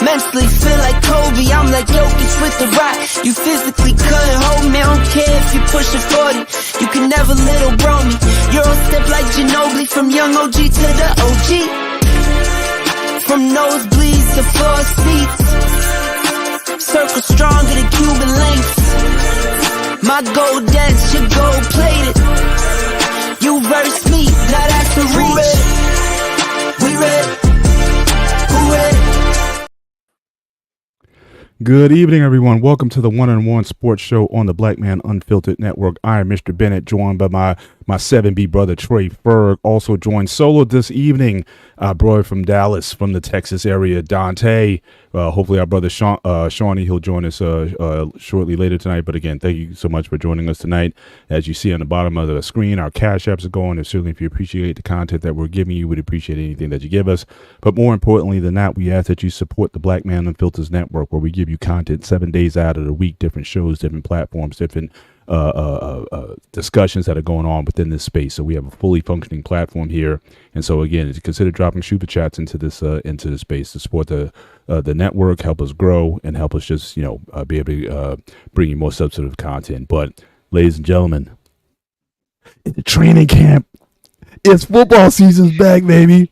Mentally feel like Kobe, I'm like Jokic with the rock. You physically couldn't hold me, I don't care if you push a 40. You can never little bro me. Euro step like Ginobili, from young OG to the OG. From nosebleeds to floor seats, circle stronger than Cuban links. My gold dance, your gold plated. You verse me, now that's the reach. We ready? Who ready? Good evening, everyone. Welcome to the One-on-One Sports Show on the Black Man Unfiltered Network. I am Mr. Bennett, joined by my 7B brother, Trey Ferg. Also joined solo this evening, brother from Dallas, from the Texas area, Dante. Hopefully our brother Shawnee, he'll join us shortly later tonight. But again, thank you so much for joining us tonight. As you see on the bottom of the screen, our cash apps are going. And certainly if you appreciate the content that we're giving you, we'd appreciate anything that you give us. But more importantly than that, we ask that you support the Black Man Unfiltered Network, where we give you content 7 days out of the week, different shows, different platforms, different discussions that are going on within this space. So we have a fully functioning platform here. And so again, consider dropping super chats into this space to support the network, help us grow, and help us just, be able to bring you more substantive content. But ladies and gentlemen, it's training camp. It's football season's back, baby.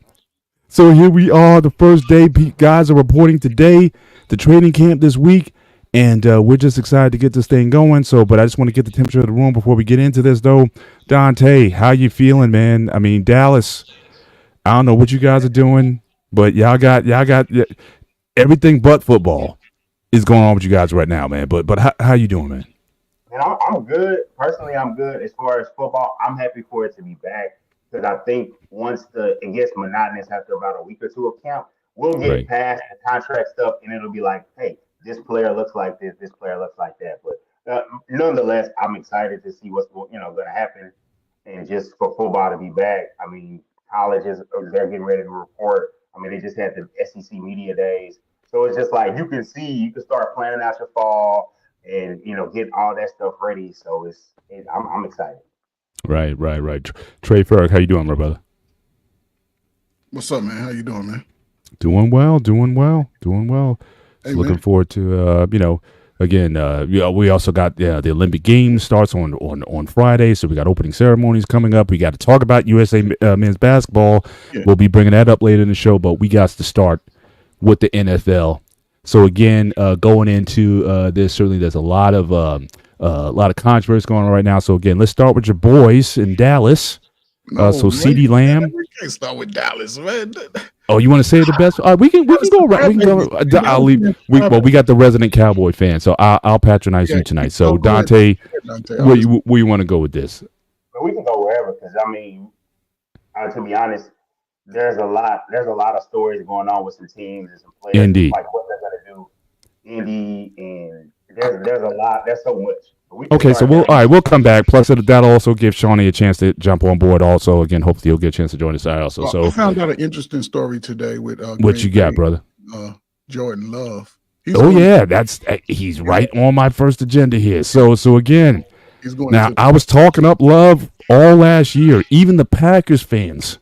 So here we are, the first day. Guys are reporting today, the training camp this week. And we're just excited to get this thing going. But I just want to get the temperature of the room before we get into this, though. Dante, how you feeling, man? I mean, Dallas, I don't know what you guys are doing, but y'all got everything but football is going on with you guys right now, man. But how you doing, man? Man, I'm good. Personally, I'm good. As far as football, I'm happy for it to be back, because I think once it gets monotonous after about a week or two of camp, we'll get past the contract stuff, and it'll be like, hey, this player looks like this player looks like that. But nonetheless, I'm excited to see what's going to happen, and just for football to be back. I mean, colleges, they're getting ready to report. I mean, they just had the SEC media days, so it's just like you can start planning out your fall and get all that stuff ready. So I'm excited. Right. Trey Ferg, how you doing, my brother? What's up, man? How you doing, man? Doing well. Hey, looking forward to, again, we also got the Olympic Games starts on Friday, so we got opening ceremonies coming up. We got to talk about USA men's basketball. Yeah. We'll be bringing that up later in the show, but we got to start with the NFL. So again, going into this, certainly there's a lot of controversy going on right now. So again, let's start with your boys in Dallas. CeeDee Lamb. We can't start with Dallas, man. Oh, you want to say the best? We can go around. We can go. I'll leave. We got the resident Cowboy fan, so I'll patronize you tonight. So Dante, where you want to go with this? But we can go wherever, because I mean, to be honest, there's a lot of stories going on with some teams and some players. Indeed. Like what they're gonna do. Indeed, and there's a lot. There's so much. Okay, so we'll come back. Plus, that'll also give Shawnee a chance to jump on board. Also, again, hopefully he'll get a chance to join us also. So I found out an interesting story today with what you got, brother? Jordan Love. He's right on my first agenda here. So again, I was talking up Love all last year. Even the Packers fans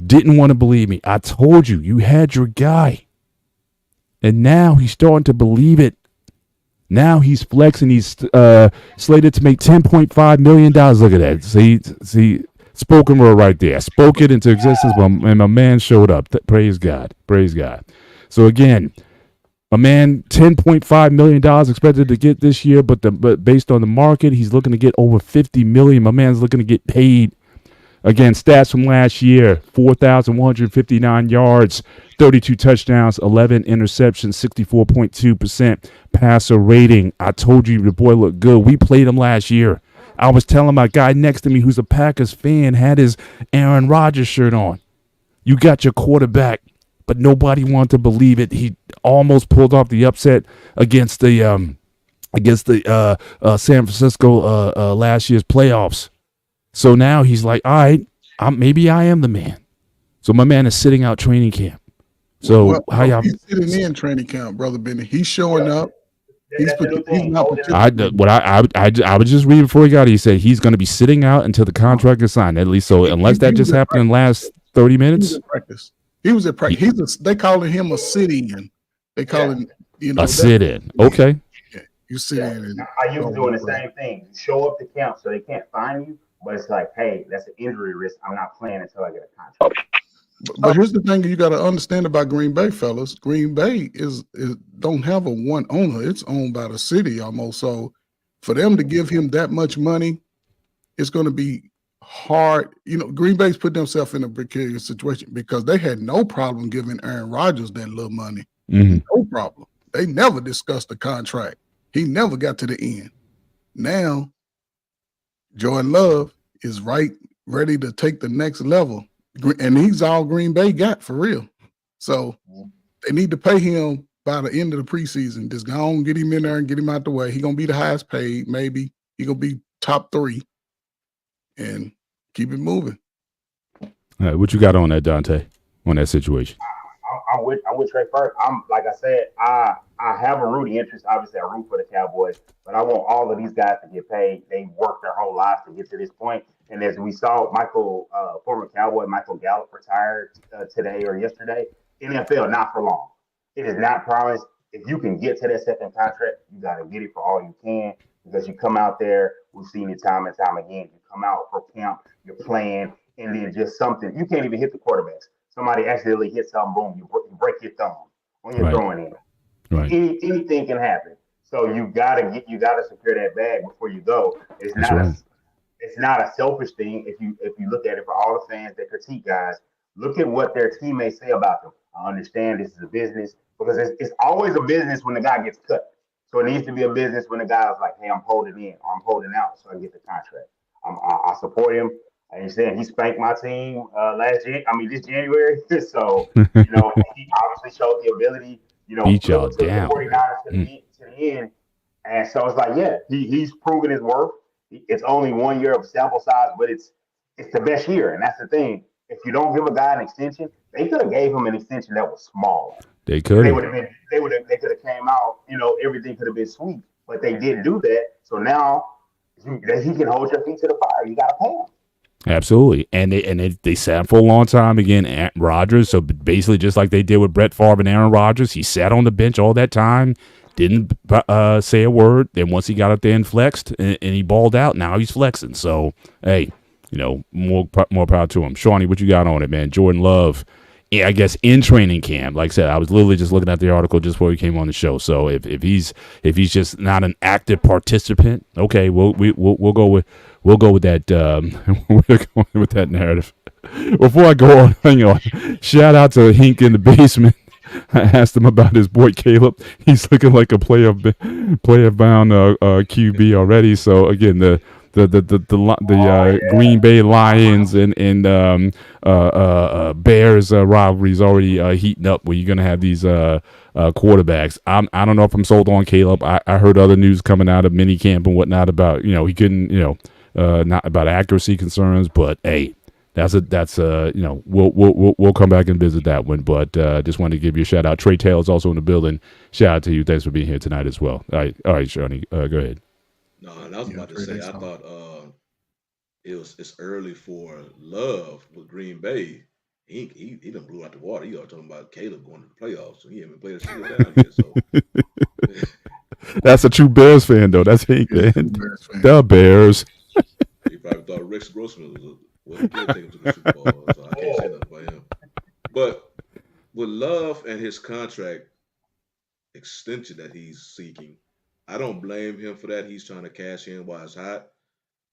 didn't want to believe me. I told you had your guy, and now he's starting to believe it. Now he's flexing. He's slated to make $10.5 million. Look at that. See, spoken word right there. I spoke it into existence, and my man showed up. Praise God. So again, my man, $10.5 million expected to get this year, but based on the market, he's looking to get over $50 million. My man's looking to get paid. Again, stats from last year: 4,159 yards, 32 touchdowns, 11 interceptions, 64.2% passer rating. I told you the boy looked good. We played him last year. I was telling my guy next to me, who's a Packers fan, had his Aaron Rodgers shirt on. You got your quarterback, but nobody wanted to believe it. He almost pulled off the upset against the San Francisco last year's playoffs. So now he's like, all right, maybe I am the man. So my man is sitting out training camp. So how y'all? He's sitting in training camp, brother Benny. He's showing up. He's not. I was just reading before he got it. He said he's going to be sitting out until the contract is signed. At least, so unless that just happened in the last 30 minutes. He was at practice. They calling him a sit-in. They call it, a sit-in. Okay. You sit in. And I used to doing the same thing. You show up to camp so they can't find you, but it's like, hey, that's an injury risk. I'm not playing until I get a contract. But here's the thing you got to understand about Green Bay, fellas. Green Bay is don't have a one owner. It's owned by the city almost. So for them to give him that much money, it's going to be hard. Green Bay's put themselves in a precarious situation because they had no problem giving Aaron Rodgers that little money. Mm-hmm. No problem. They never discussed the contract. He never got to the end. Now, Jordan Love is ready to take the next level. And he's all Green Bay got for real. So they need to pay him by the end of the preseason. Just go on, get him in there and get him out the way. He's going to be the highest paid. Maybe he's going to be top 3 and keep it moving. All right, what you got on that, Dante, on that situation? I'm with Trey first. Like I said, I have a rooting interest. Obviously, I root for the Cowboys, but I want all of these guys to get paid. They worked their whole lives to get to this point. And as we saw, former Cowboy Michael Gallup retired today or yesterday. NFL, not for long. It is not promised. If you can get to that second contract, you got to get it for all you can because you come out there. We've seen it time and time again. You come out for camp, you're playing, and then just something. You can't even hit the quarterbacks. Somebody accidentally hits something, boom, you break your thumb when you're throwing in. Right. Anything can happen. So you gotta secure that bag before you go. It's not a selfish thing. If you look at it, for all the fans that critique guys, look at what their teammates say about them. I understand this is a business because it's always a business when the guy gets cut. So it needs to be a business when the guy's like, hey, I'm holding in or I'm holding out so I get the contract. I support him. I understand he spanked my team this January. So, he obviously showed the ability, beat y'all to down. the 49ers to the end. And so it's like, yeah, he's proven his worth. It's only 1 year of sample size, but it's the best year. And that's the thing. If you don't give a guy an extension, they could have gave him an extension that was small. They could have. They could have came out, everything could have been sweet. But they didn't do that. So now he can hold your feet to the fire. You gotta pay him. Absolutely, and they sat for a long time again. Rodgers, so basically just like they did with Brett Favre and Aaron Rodgers, he sat on the bench all that time, didn't say a word. Then once he got up there and flexed, and he balled out, now he's flexing. So hey, more power to him. Shawnee, what you got on it, man? Jordan Love, I guess in training camp, like I said, I was literally just looking at the article just before we came on the show. So if he's just not an active participant, okay, we'll go with that. We're going with that narrative. Before I go on, hang on. Shout out to Hink in the basement. I asked him about his boy Caleb. He's looking like a player bound QB already. So again, the Green Bay Lions and Bears rivalry is already heating up. Where you're gonna have these quarterbacks. I don't know if I'm sold on Caleb. I heard other news coming out of minicamp and whatnot about he couldn't not about accuracy concerns, but hey. We'll come back and visit that one, but just wanted to give you a shout out. Trey Taylor's also in the building. Shout out to you. Thanks for being here tonight as well. All right, Shawnee, go ahead. No, and I was about to say, I thought it's early for Love with Green Bay. He done blew out the water. You are talking about Caleb going to the playoffs, so he haven't played a single down yet. So that's a true Bears fan, though. That's Hank, man. The Bears. He probably thought Rex Grossman was going to take him to the Super Bowl, so I can't say nothing about him. But with Love and his contract extension that he's seeking, I don't blame him for that. He's trying to cash in while it's hot.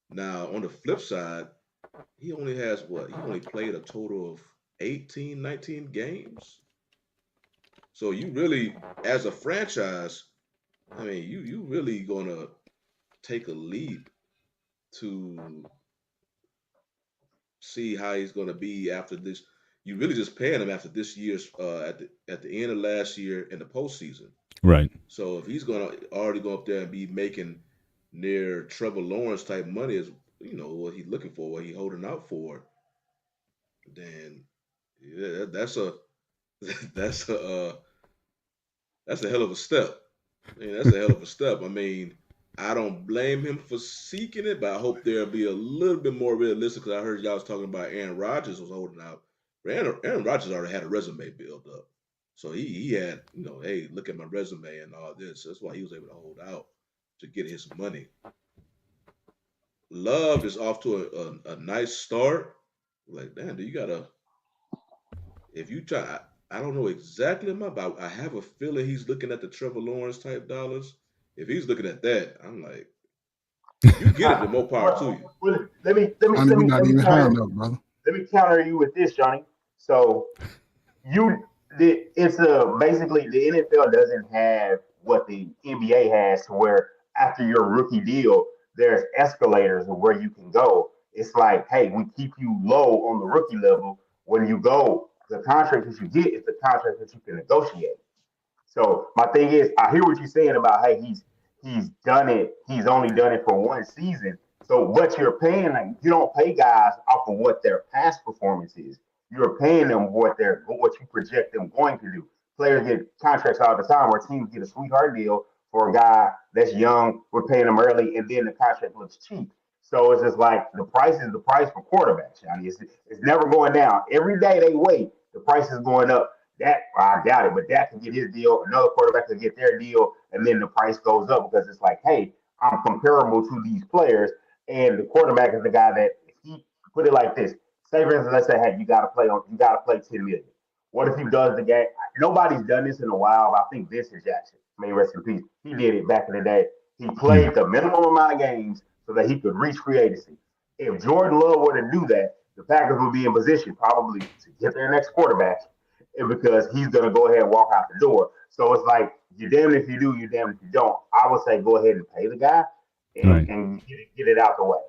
Now, on the flip side, he only has He only played a total of 18, 19 games. So you really, as a franchise, I mean, you really going to take a leap to see how he's going to be after this. You really just paying him after this year's at the end of last year in the postseason. Right. So if he's going to already go up there and be making near Trevor Lawrence type money, is what he's looking for, what he's holding out for, then yeah, that's a hell of a step. I mean, that's a hell of a step. I mean, I don't blame him for seeking it, but I hope there'll be a little bit more realistic, because I heard y'all was talking about Aaron Rodgers was holding out. Aaron Rodgers already had a resume built up. So he had, hey, look at my resume and all this. That's why he was able to hold out to get his money. Love is off to a nice start. Like, damn, you gotta, if you try, I don't know exactly about, I have a feeling he's looking at the Trevor Lawrence type dollars. If he's looking at that, I'm like, you get it, the more power to you. Well, let me not even high enough, brother. Let me counter you with this, Johnny. So basically the NFL doesn't have what the NBA has, to where after your rookie deal, there's escalators of where you can go. It's like, hey, we keep you low on the rookie level. When you go, the contract that you get is the contract that you can negotiate. So my thing is, I hear what you're saying about, hey, he's done it. He's only done it for one season. So, but you're paying, like, you don't pay guys off of what their past performance is. You're paying them what you project them going to do. Players get contracts all the time where teams get a sweetheart deal for a guy that's young. We're paying them early, and then the contract looks cheap. So it's just like the price is the price for quarterbacks, Johnny. It's never going down. Every day they wait, the price is going up. That, I doubt it, but that can get his deal. Another quarterback can get their deal, and then the price goes up because it's like, hey, I'm comparable to these players, and the quarterback is the guy that, if he put it like this. Say for instance, let's say, hey, you gotta play 10 million. What if he does the game? Nobody's done this in a while. But I think Vincent Jackson, may rest in peace, he did it back in the day. He played the minimum amount of games so that he could reach free agency. If Jordan Love were to do that, the Packers would be in position probably to get their next quarterback, because he's going to go ahead and walk out the door. So it's like, you're damned if you do, you're damned if you don't. I would say go ahead and pay the guy and get it out the way.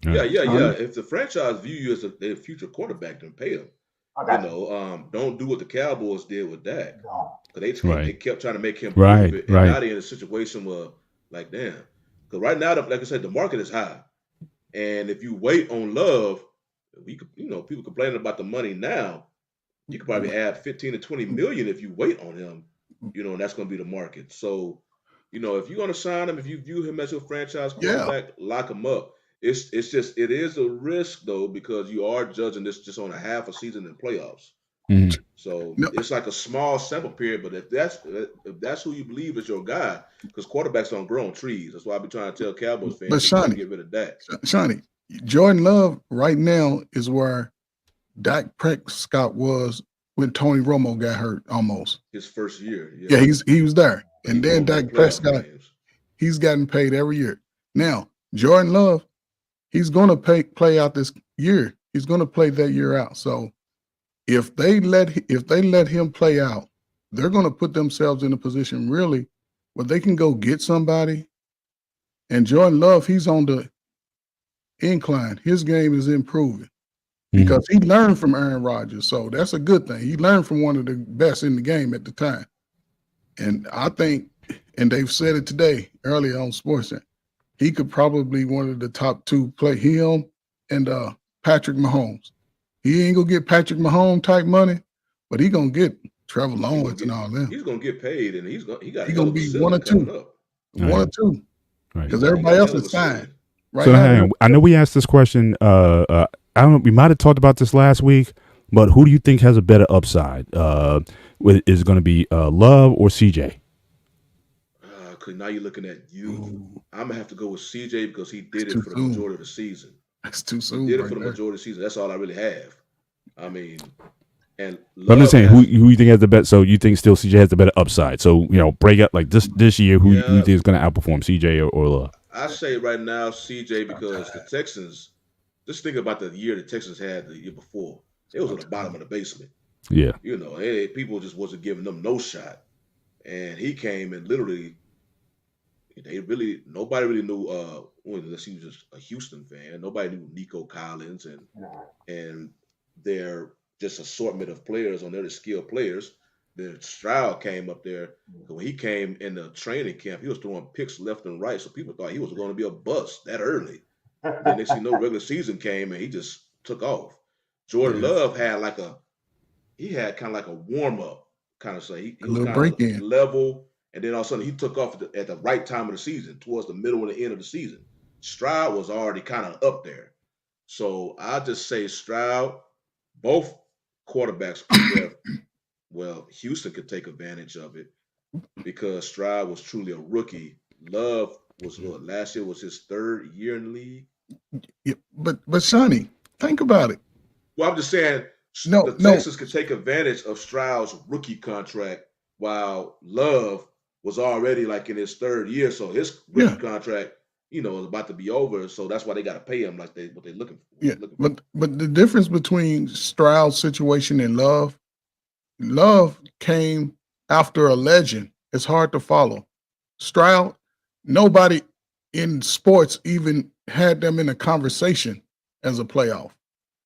Yeah. If the franchise view you as a future quarterback, then pay him. Don't do what the Cowboys did with Dak. Because they kept trying to make him prove it. And now they're in a situation where, like, damn. Because right now, like I said, the market is high. And if you wait on Love, people complaining about the money now. You could probably add 15 to 20 million if you wait on him, and that's going to be the market. So, if you're going to sign him, if you view him as your franchise quarterback, lock him up. It is a risk, though, because you are judging this just on a half a season in playoffs. Mm-hmm. So it's like a small sample period, but if that's who you believe is your guy, because quarterbacks don't grow on trees. That's why I be trying to tell Cowboys fans to get rid of Dak. Shawnee, Jordan Love right now is where Dak Prescott was when Tony Romo got hurt almost. His first year. Yeah, he was there. And then Dak Prescott, he's gotten paid every year. Now, Jordan Love, he's going to play out this year. He's going to play that year out. So if they let him play out, they're going to put themselves in a position really where they can go get somebody. And Jordan Love, he's on the incline. His game is improving because he learned from Aaron Rodgers. So that's a good thing. He learned from one of the best in the game at the time. And I think, and they've said it today earlier on SportsCenter, he could probably one of the top two play, him and Patrick Mahomes. He ain't gonna get Patrick Mahomes type money, but he gonna get Trevor Lawrence and all that. He's gonna get paid, and he got gonna be one or two, because everybody else is fine. Right. So now, I know we asked this question. I don't know. We might have talked about this last week, but who do you think has a better upside? Is it going to be Love or CJ? Because now you're looking at you. I'm gonna have to go with CJ because he did it for the majority of the season. That's too soon. He did it for the majority of the season. That's all I really have. I mean, and I'm just saying, who you think has the best? So you think still CJ has the better upside? So break up like this year. Who you think is going to outperform CJ or Love? I say right now CJ because the Texans. Just think about the year the Texans had the year before. It was at the bottom of the basement. Yeah, people just wasn't giving them no shot, and he came and literally. Nobody really knew. Unless he was just a Houston fan, nobody knew Nico Collins and their just assortment of players on there, the skilled players. Then Stroud came up there. When he came in the training camp, he was throwing picks left and right, so people thought he was going to be a bust that early. Then next thing you know, regular season came and he just took off. Jordan Love had kind of like a warm up kind of say. He was kind of level. And then all of a sudden, he took off at the right time of the season, towards the middle and the end of the season. Stroud was already kind of up there. So I'll just say Stroud, both quarterbacks well, Houston could take advantage of it because Stroud was truly a rookie. Love was last year was his 3rd year in the league. Yeah, but Sonny, think about it. Well, I'm just saying No, the Texans could take advantage of Stroud's rookie contract while Love was already like in his 3rd year, so his rookie contract, is about to be over. So that's why they got to pay him like what they're looking for. Yeah, but the difference between Stroud's situation and Love came after a legend. It's hard to follow. Stroud, nobody in sports even had them in a conversation as a playoff.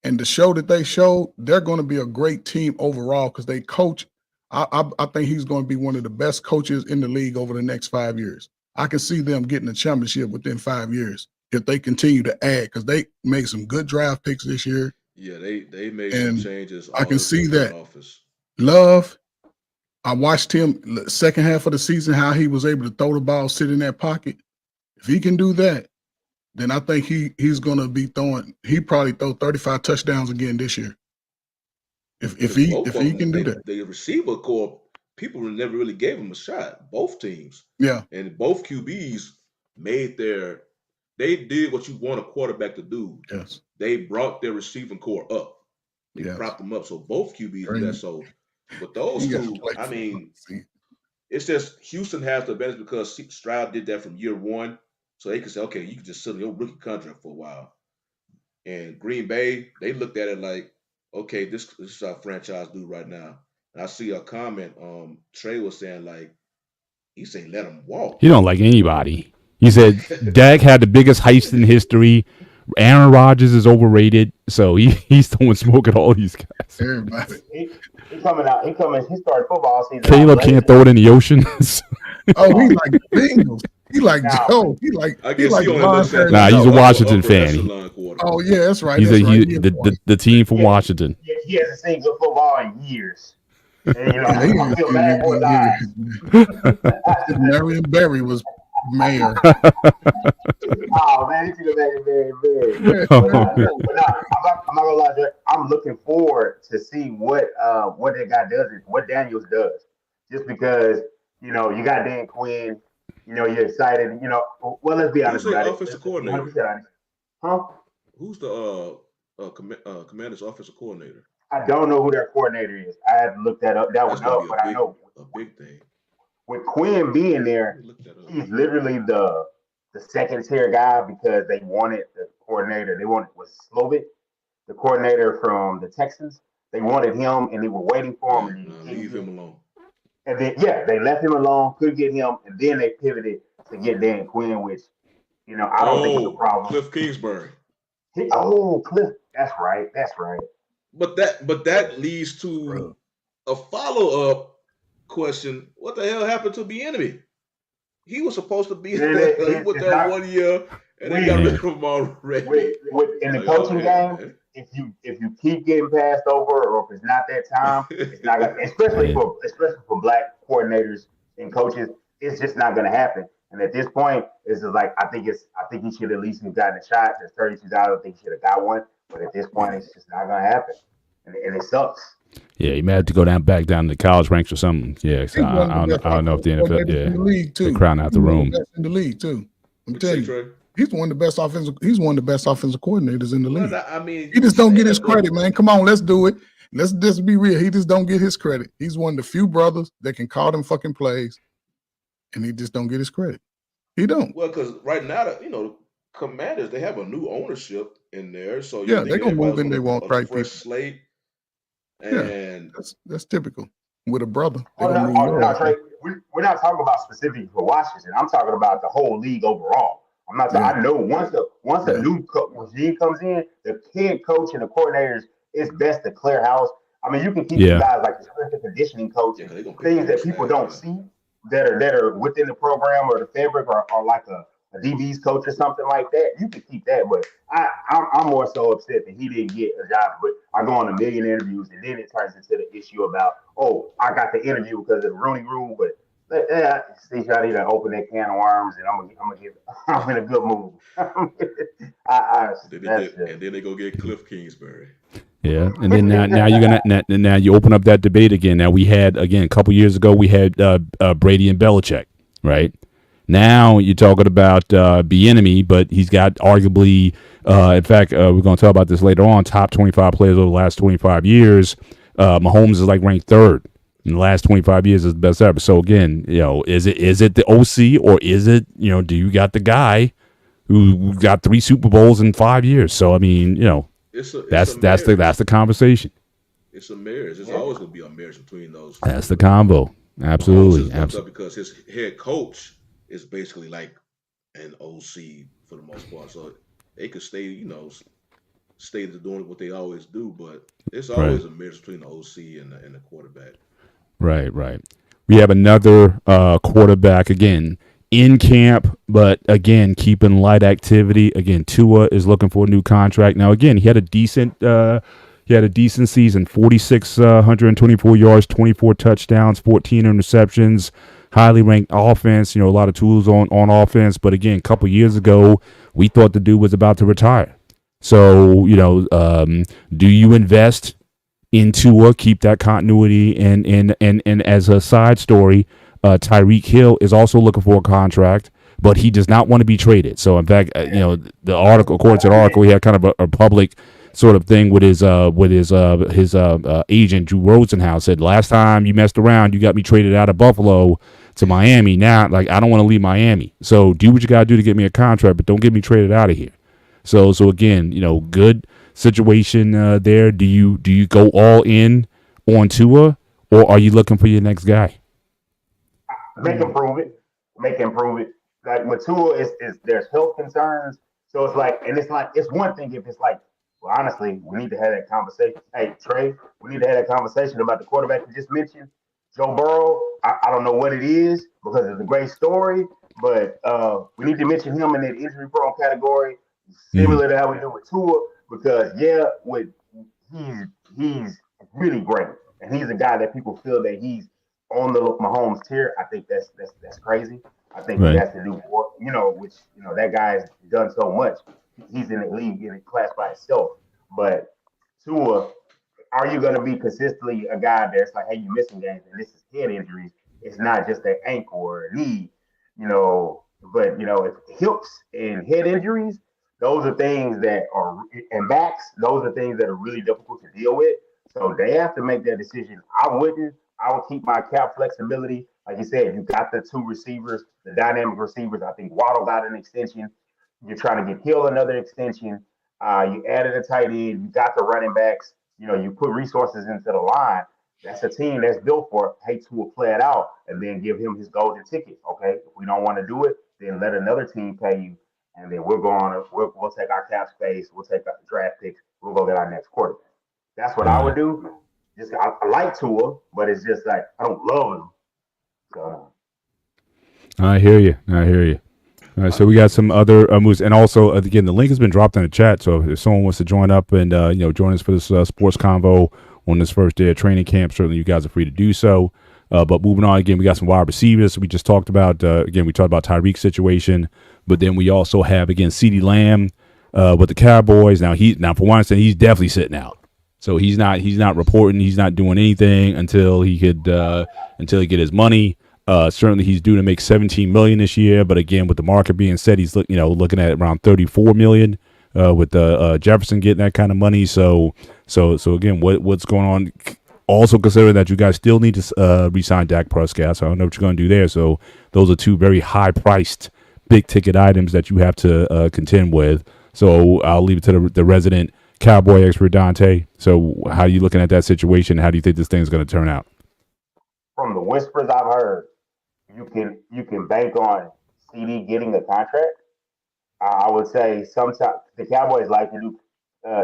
And the show that they showed, they're going to be a great team overall because they coach. I think he's going to be one of the best coaches in the league over the next 5 years. I can see them getting a championship within 5 years if they continue to add, because they made some good draft picks this year. Yeah, they made some changes. I can see that. Love, I watched him the second half of the season, how he was able to throw the ball, sit in that pocket. If he can do that, then I think he's going to be throwing. He probably throw 35 touchdowns again this year. If he can do that, the receiver core, people never really gave him a shot. Both teams, and both QBs they did what you want a quarterback to do. Yes, they brought their receiving core up. They propped them up. So both QBs do that. So with those two, I mean, it's just Houston has the advantage because Stroud did that from year 1. So they could say, okay, you can just sit on your rookie contract for a while. And Green Bay, they looked at it like, okay, this is our franchise dude right now. And I see a comment, Trey was saying like, he said let him walk. He don't like anybody. He said Dak had the biggest heist in history. Aaron Rodgers is overrated, so he's throwing smoke at all these guys. Everybody. He coming out. He started football season. Caleb can't throw it in the ocean. Oh, he like Bengals. He like Joe. He like. He's a Washington fan. Oh yeah, that's right. He's the team from Washington. He hasn't seen good football in years. And, I feel bad for Marion Barry was mayor. Oh man, he should have made it very big. I'm not gonna lie, I'm looking forward to see what that guy does, what Daniels does. Just because you got Dan Quinn, you're excited. Well, let's be honest about it. Offensive coordinator? Huh? Who's the Commanders' offensive coordinator? I don't know who their coordinator is. I have to look that up. But I know a big thing. With Quinn being there, he's literally the second tier guy because they wanted the coordinator. They wanted was Slovik, the coordinator from the Texans. They wanted him, and they were waiting for him. And leave him alone. And then they left him alone. Couldn't get him, and then they pivoted to get Dan Quinn, which I don't think is a problem. Cliff Kingsbury. Cliff. That's right. But that leads to a follow-up question. What the hell happened to Bieniemy? He was supposed to be there with that 1 year, and they got rid of him already. In the coaching game, if you keep getting passed over, or if it's not that time, it's not gonna, especially for black coordinators and coaches, it's just not going to happen. And at this point, it's just like I think he should at least have gotten a shot. There's $32. I think he should have got one. But at this point, it's just not going to happen, and it sucks. Yeah, he may have to go back down to the college ranks or something. Yeah, so I don't know if the NFL, in the league too. The crown out the room. In the league too. I'm telling you, he's one of the best offensive. He's one of the best offensive coordinators in the league. Well, I mean, he just don't get his credit, man. Come on, let's do it. Let's just be real. He just don't get his credit. He's one of the few brothers that can call them fucking plays, and he just don't get his credit. He don't. Well, because right now, the Commanders, they have a new ownership in there, so yeah, they're gonna move in. They want right people. Slate. And that's typical with a brother. We're not talking about specifically for Washington. I'm talking about the whole league overall. I'm not. I know once a new regime comes in, the head coach and the coordinators, it's best to clear house. I mean, you can keep you guys like the strength and conditioning coach, things that people don't see that are within the program or the fabric or like a DB's coach or something like that. You can keep that, but I'm more so upset that he didn't get a job. But I go on a million interviews, and then it turns into the issue about, I got the interview because of the Rooney Rule. But see, y'all need to open that can of worms, and I'm in a good mood. And then they go get Cliff Kingsbury. Yeah, and then now you're gonna now you open up that debate again. Now we had again a couple years ago we had Brady and Belichick, right? Now you're talking about Bieniemy, but he's got arguably, in fact, we're going to talk about this later on. Top 25 players over the last 25 years. Mahomes is like ranked third in the last 25 years as the best ever. So again, is it the OC or is it do you got the guy who got 3 Super Bowls in 5 years? So I mean, that's the conversation. It's a marriage. It's always going to be a marriage between those. That's the combo. Absolutely. Because his head coach is basically like an OC for the most part. So they could stay doing what they always do, but it's always a marriage between the OC and the quarterback. Right. We have another quarterback again in camp, but again keeping light activity. Again, Tua is looking for a new contract. Now again, he had a decent season, 4,624 yards, 24 touchdowns, 14 interceptions, highly ranked offense, a lot of tools on offense. But again, a couple years ago, we thought the dude was about to retire. So, do you invest in Tua, keep that continuity? And as a side story, Tyreek Hill is also looking for a contract, but he does not want to be traded. So in fact, the article, according to the article, he had kind of a public sort of thing with his agent Drew Rosenhaus. Said, last time you messed around, you got me traded out of Buffalo to Miami. Now, I don't want to leave Miami. So do what you got to do to get me a contract, but don't get me traded out of here. So again, good situation there. Do you go all in on Tua, or are you looking for your next guy? Make him prove it. Like with Tua, is there's health concerns. So it's one thing if it's like, well, honestly, we need to have that conversation. Hey, Trey, we need to have that conversation about the quarterback you just mentioned, Joe Burrow. I don't know what it is because it's a great story, but we need to mention him in that injury-prone category, similar to how we do with Tua, because he's really great, and he's a guy that people feel that he's on the Mahomes tier. I think that's crazy. I think he has to do more, which that guy's done so much. He's in the league in a class by itself. But Tua, are you going to be consistently a guy that's like, hey, you're missing games and this is head injuries? It's not just an ankle or a knee, But if hips and head injuries, those are things that are, and backs, those are things that are really difficult to deal with. So they have to make that decision. I would keep my cap flexibility. Like you said, you got the 2 receivers, the dynamic receivers. I think Waddle got an extension. You're trying to get Hill another extension. You added a tight end. You got the running backs. You put resources into the line. That's a team that's built for Tua play it out and then give him his golden ticket. Okay, if we don't want to do it, then let another team pay you, and then we'll take our cap space. We'll take our draft picks. We'll go get our next quarterback. That's what I would do. Just I like Tua, but it's just like I don't love him. So. I hear you. All right, so we got some other moves, and also again, the link has been dropped in the chat. So if someone wants to join up and join us for this sports convo on this first day of training camp, certainly you guys are free to do so. But moving on, again, we got some wide receivers. We just talked about we talked about Tyreek's situation, but then we also have again CeeDee Lamb with the Cowboys. Now for one thing, he's definitely sitting out. So he's not reporting. He's not doing anything until he get his money. Certainly, he's due to make $17 million this year, but again, with the market being set, he's looking at around $34 million. With Jefferson getting that kind of money, so again, what's going on? Also, considering that you guys still need to re-sign Dak Prescott, so I don't know what you're going to do there. So those are 2 very high-priced, big-ticket items that you have to contend with. So I'll leave it to the resident Cowboy expert, Dante. So how are you looking at that situation? How do you think this thing's going to turn out? From the whispers I've heard, you can bank on CD getting a contract. I would say sometimes the Cowboys like to do,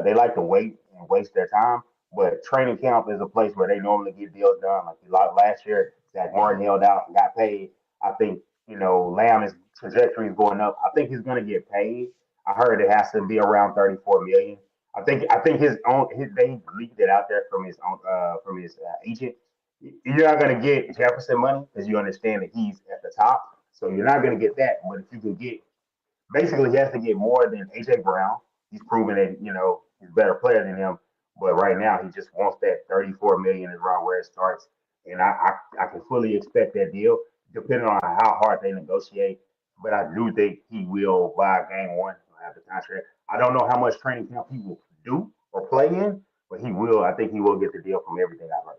they like to wait and waste their time. But training camp is a place where they normally get deals done. Like last year, Zach Martin held out and got paid. I think Lamb's trajectory is going up. I think he's going to get paid. I heard it has to be around $34 million. I think they leaked it out there from his agent. You're not going to get Jefferson money because you understand that he's at the top. So you're not going to get that. But if you can get, basically, he has to get more than AJ Brown. He's proven that he's a better player than him. But right now, he just wants that 34 million is around where it starts, and I can fully expect that deal, depending on how hard they negotiate. But I do think he will buy game one, have the contract. I don't know how much training camp he will do or play in, but he will. I think he will get the deal from everything I've heard.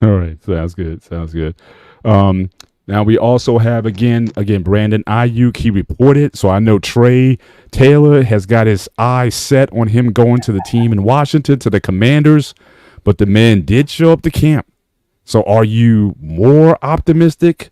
All right, sounds good. Sounds good. Now we also have again Brandon Ayuk. He reported, so I know Trey Taylor has got his eyes set on him going to the team in Washington, to the Commanders, but the man did show up to camp. So are you more optimistic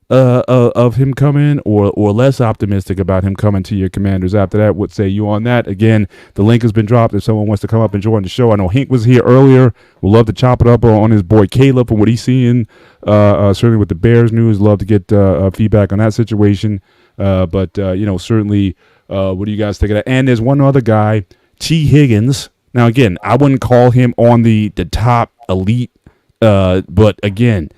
of him coming, or less optimistic about him coming to your Commanders after that? What say you on that? Again, the link has been dropped if someone wants to come up and join the show. I know Hank was here earlier. We'll love to chop it up on his boy Caleb and what he's seeing, certainly with the Bears news. Love to get feedback on that situation. But certainly, what do you guys think of that? And there's one other guy, T. Higgins. Now, again, I wouldn't call him on the top elite, but again,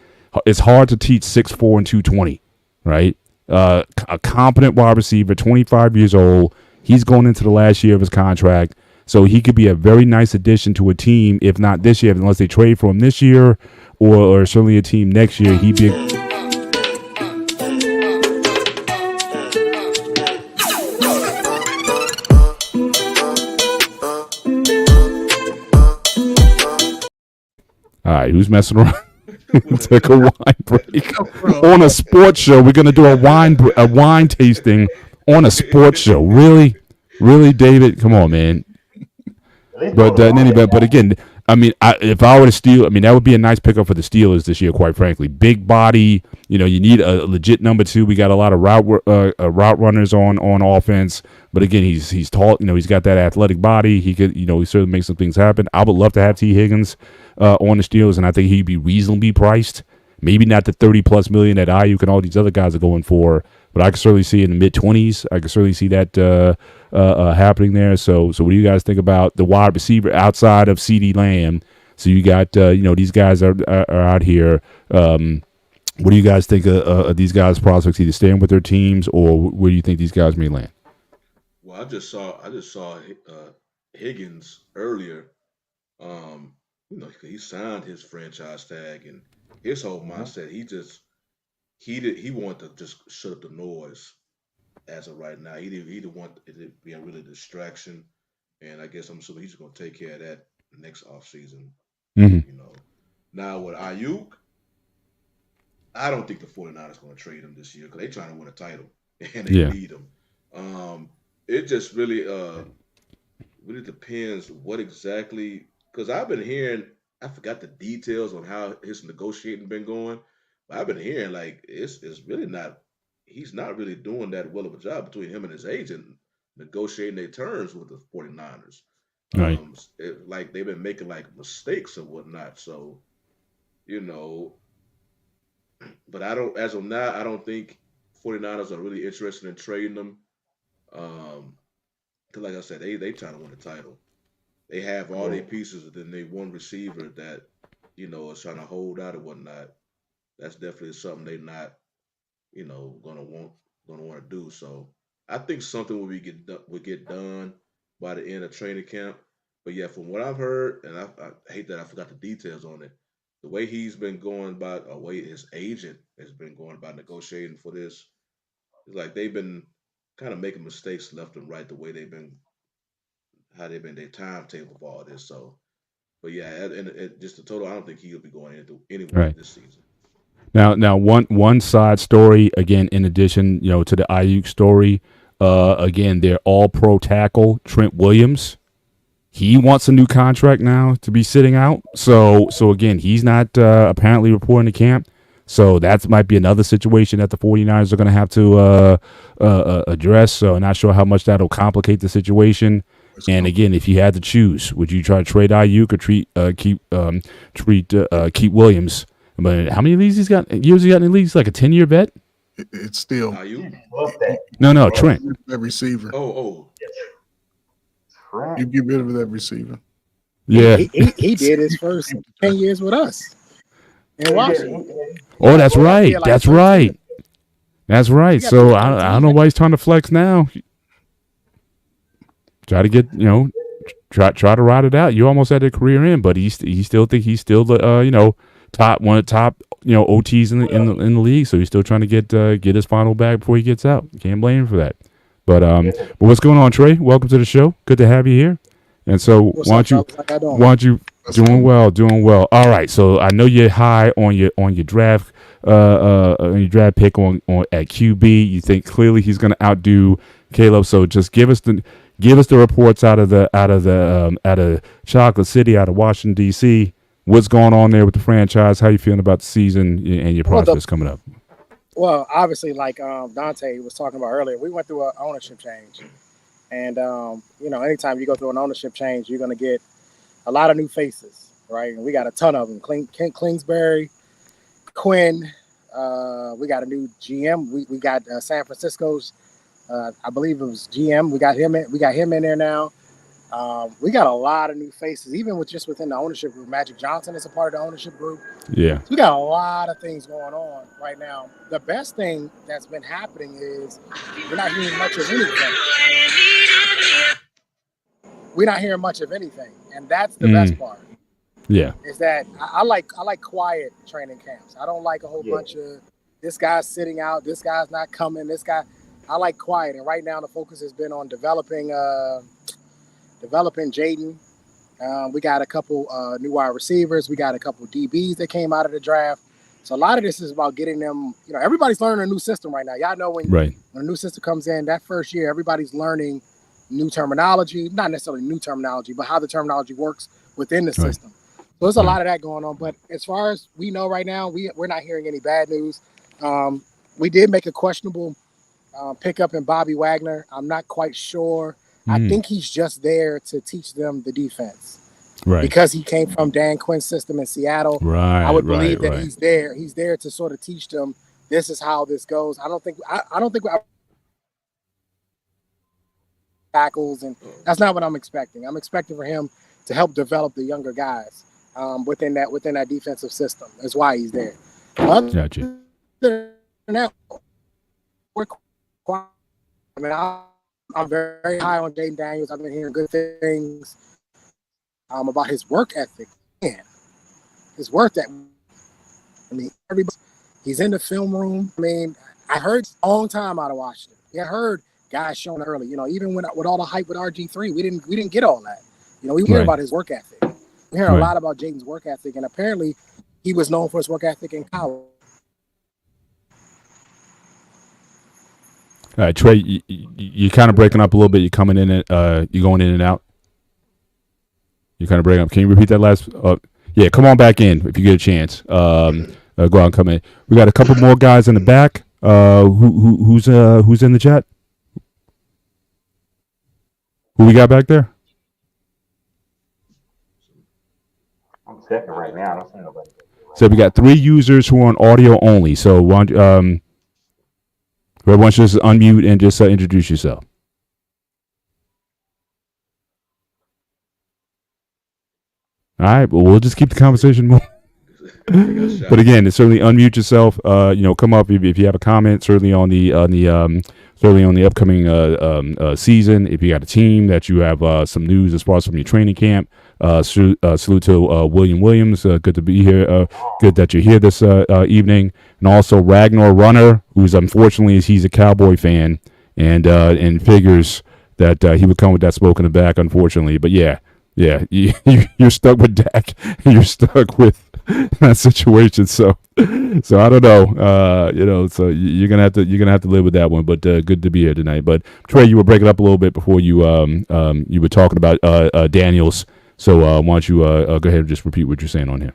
it's hard to teach 6'4" and 220, right? A competent wide receiver, 25 years old. He's going into the last year of his contract, so he could be a very nice addition to a team, if not this year, unless they trade for him this year, or certainly a team next year. He'd be all right, who's messing around? Take a wine break on a sports show. We're gonna do a wine tasting on a sports show. Really, David? Come on, man. But again, I mean, if I were to steal, I mean, that would be a nice pickup for the Steelers this year. Quite frankly, big body. You need a legit number two. We got a lot of route runners on offense. But again, he's tall. He's got that athletic body. He could, he certainly make some things happen. I would love to have T. Higgins on the Steelers, and I think he'd be reasonably priced. Maybe not the $30+ million that Ayuk and all these other guys are going for, but I can certainly see in the mid-20s. I can certainly see that happening there. So what do you guys think about the wide receiver outside of CeeDee Lamb? So you got these guys are out here. What do you guys think of these guys' prospects, either staying with their teams, or where do you think these guys may land? Well, I just saw Higgins earlier. He signed his franchise tag, and his whole mindset, he wanted to just shut up the noise as of right now. He didn't want it to be a really distraction, and I guess I'm assuming he's going to take care of that next offseason. Mm-hmm. Now with Ayuk, I don't think the 49ers are going to trade him this year because they're trying to win a title and they need him. It just really depends what exactly, because I've been hearing, I forgot the details on how his negotiating been going, but I've been hearing like it's really not, he's not really doing that well of a job between him and his agent negotiating their terms with the 49ers. Right. Like they've been making like mistakes or whatnot. So, but as of now, I don't think 49ers are really interested in trading them. Because like I said, they trying to win a title. They have all their pieces, and then they one receiver that, is trying to hold out and whatnot. That's definitely something they're not, gonna want to do. So I think something will get done by the end of training camp. But yeah, from what I've heard, and I hate that I forgot the details on it, the way he's been going about, or way his agent has been going about negotiating for this, it's like they've been kind of making mistakes left and right, the way how they've been their timetable for all this. So, but yeah, and just the total, I don't think he'll be going anywhere this season. Now, one side story again, in addition, to the Ayuk story, again, their all-pro tackle Trent Williams, he wants a new contract now to be sitting out. So again, he's not apparently reporting to camp. So that might be another situation that the 49ers are going to have to address. So I'm not sure how much that'll complicate the situation. And again, if you had to choose, would you try to trade Ayuk or keep Williams? But how many leagues he's got? Years he got in the league? He's like a 10-year vet. It's still No, Trent. That receiver. Trent. You get rid of that receiver. Yeah, he did his first 10 years with us in Washington. Oh, that's right. That's right. That's right. So I don't know why he's trying to flex now. Try to get try to ride it out. You almost had a career in, but he still think he's still the top one of the top OTs in the league. So he's still trying to get his final bag before he gets out. Can't blame him for that. But what's going on, Trey? Welcome to the show. Good to have you here. And so why don't you doing well. All right. So I know you're high on your draft pick on at QB. You think clearly he's going to outdo Caleb. So just give us the reports out of Chocolate City, out of Washington D.C. What's going on there with the franchise? How you feeling about the season and your prospects coming up? Well, obviously, like Dante was talking about earlier, we went through an ownership change. And, anytime you go through an ownership change, you're going to get a lot of new faces, right? And we got a ton of them. Kent Kingsbury, Quinn. We got a new GM. We got San Francisco's, I believe it was GM. We got him in there now. We got a lot of new faces, even within the ownership group. Magic Johnson is a part of the ownership group. Yeah. So we got a lot of things going on right now. The best thing that's been happening is we're not hearing much of anything. And that's the best part. Yeah. Is that I like quiet training camps. I don't like a whole bunch of this guy's sitting out, this guy's not coming, this guy. I like quiet. And right now the focus has been on developing Jaden. We got a couple new wide receivers. We got a couple DBs that came out of the draft. So a lot of this is about getting them, everybody's learning a new system right now. Y'all know when a new system comes in, that first year, everybody's learning new terminology, not necessarily new terminology, but how the terminology works within the system. So there's a lot of that going on. But as far as we know right now, we're not hearing any bad news. We did make a questionable pickup in Bobby Wagner. I'm not quite sure. I think he's just there to teach them the defense. Right. Because he came from Dan Quinn's system in Seattle. Right. I would believe that he's there. He's there to sort of teach them this is how this goes. I don't think tackles, and that's not what I'm expecting. I'm expecting for him to help develop the younger guys within that defensive system. That's why he's there. Gotcha. I'm very high on Jaden Daniels. I've been hearing good things about his work ethic. Man, his work ethic. He's in the film room. I heard a long time out of Washington. I heard guys showing early. Even with all the hype with RG3, we didn't get all that. We hear about his work ethic. We hear a lot about Jaden's work ethic, and apparently he was known for his work ethic in college. All right, Trey, you're kind of breaking up a little bit. You're coming in, you're going in and out. You're kind of breaking up. Can you repeat that last? Yeah, come on back in if you get a chance. Go out and come in. We got a couple more guys in the back. Who's in the chat? Who we got back there? I'm checking right now. I don't see nobody. So we got 3 users who are on audio only. So everyone should just unmute and just introduce yourself. All right, well, we'll just keep the conversation moving. But again, certainly unmute yourself. Come up if you have a comment. Certainly on the upcoming season. If you got a team that you have some news as far as from your training camp. Salute to William Williams. Good to be here. Good that you're here this evening. And also Ragnar Runner, who's unfortunately he's a Cowboy fan and figures that he would come with that smoke in the back. Unfortunately, but yeah, you're stuck with Dak. You're stuck with that situation. So I don't know. So you're gonna have to live with that one. But good to be here tonight. But Trey, you were breaking up a little bit before you were talking about Daniels. So why don't you go ahead and just repeat what you're saying on here?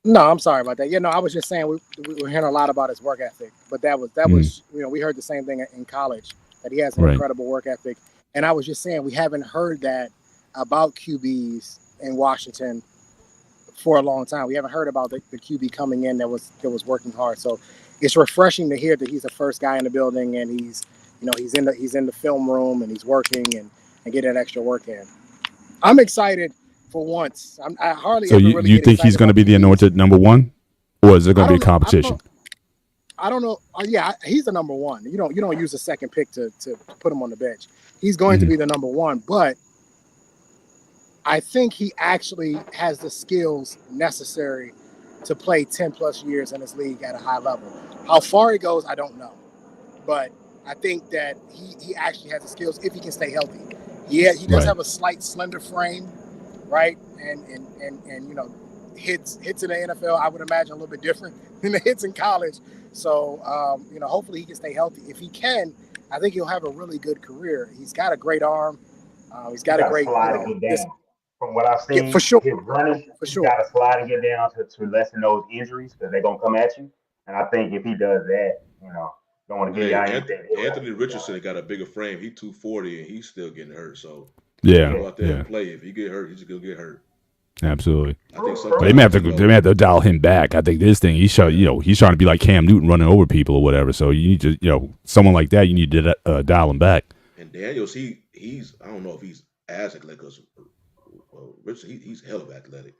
No, I'm sorry about that. I was just saying we were hearing a lot about his work ethic, but that was we heard the same thing in college, that he has an incredible work ethic. And I was just saying we haven't heard that about QBs in Washington for a long time. We haven't heard about the QB coming in that was working hard. So it's refreshing to hear that he's the first guy in the building, and he's in the film room and he's working and getting that extra work in. I'm excited for once. I hardly. So you think he's going to be the anointed number one, or is it going to be a competition? I don't know. Yeah, he's the number one. You don't use a second pick to put him on the bench. He's going to be the number one, but I think he actually has the skills necessary to play 10 plus years in this league at a high level. How far he goes, I don't know. But I think that he actually has the skills if he can stay healthy. Yeah, he does have a slight slender frame, right? And you know, hits in the NFL, I would imagine a little bit different than the hits in college. So you know, hopefully he can stay healthy. If he can, I think he'll have a really good career. He's got a great arm. He's got a great from what I've seen, for sure. His running, for sure. You got to slide and get down to lessen those injuries because they're gonna come at you. And I think if he does that, you know, don't want to get Anthony Richardson got a bigger frame. He's 240 and he's still getting hurt. So go out there and play. If he get hurt, he's just gonna get hurt. Absolutely. I think but they may have to dial him back. I think this thing he's trying to be like Cam Newton running over people or whatever. So you need to someone like that. You need to dial him back. And Daniels, he's I don't know if he's as athletic as Richardson. He's hell of athletic,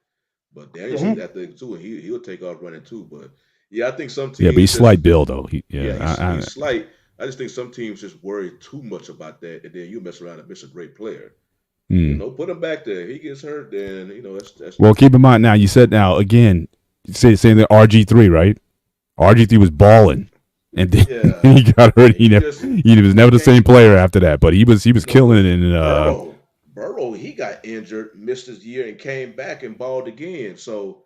but Daniels is athletic too, and he'll take off running too. But yeah, I think some teams. Yeah, but he's slight build though. He's slight. I just think some teams just worry too much about that, and then you mess around and miss a great player. You know, put him back there. If he gets hurt, then that's. Well, keep in mind now. You said again. Saying that RG3, right? RG3 was balling, and then he got hurt. He was never the same player after that. But he was killing it. And Burrow, he got injured, missed his year, and came back and balled again. So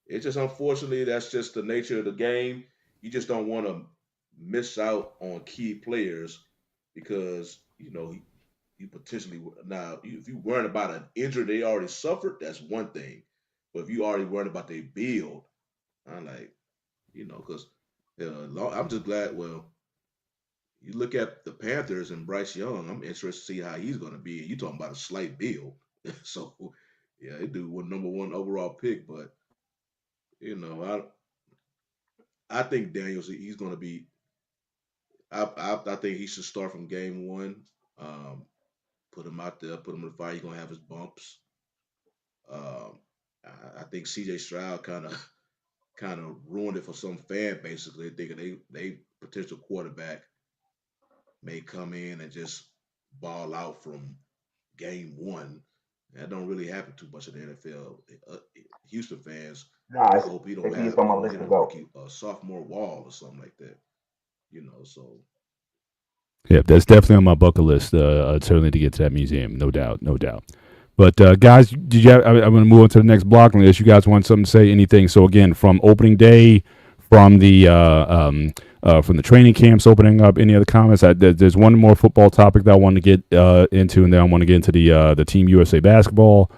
it's just unfortunately that's just the nature of the game. You just don't want to miss out on key players because you potentially if you worrying about an injury they already suffered, that's one thing. But if you already worried about their build, I'm like, because I'm just glad. Well, you look at the Panthers and Bryce Young. I'm interested to see how he's going to be. You talking about a slight build, so yeah, they do one number one overall pick. But I think Daniels he's going to be. I think he should start from game one. Put him out there, put him in the fire. He's gonna have his bumps. I think C.J. Stroud kind of ruined it for some fan, basically thinking they potential quarterback may come in and just ball out from game one. That don't really happen too much in the NFL. Houston fans, I hope he don't have a sophomore wall or something like that. So. Yeah, that's definitely on my bucket list. Certainly to get to that museum, no doubt. But guys, I'm going to move on to the next block unless you guys want something to say, anything. So again, from opening day, from the training camps opening up, any other comments? There's one more football topic that I want to get into, and then I want to get into the Team USA basketball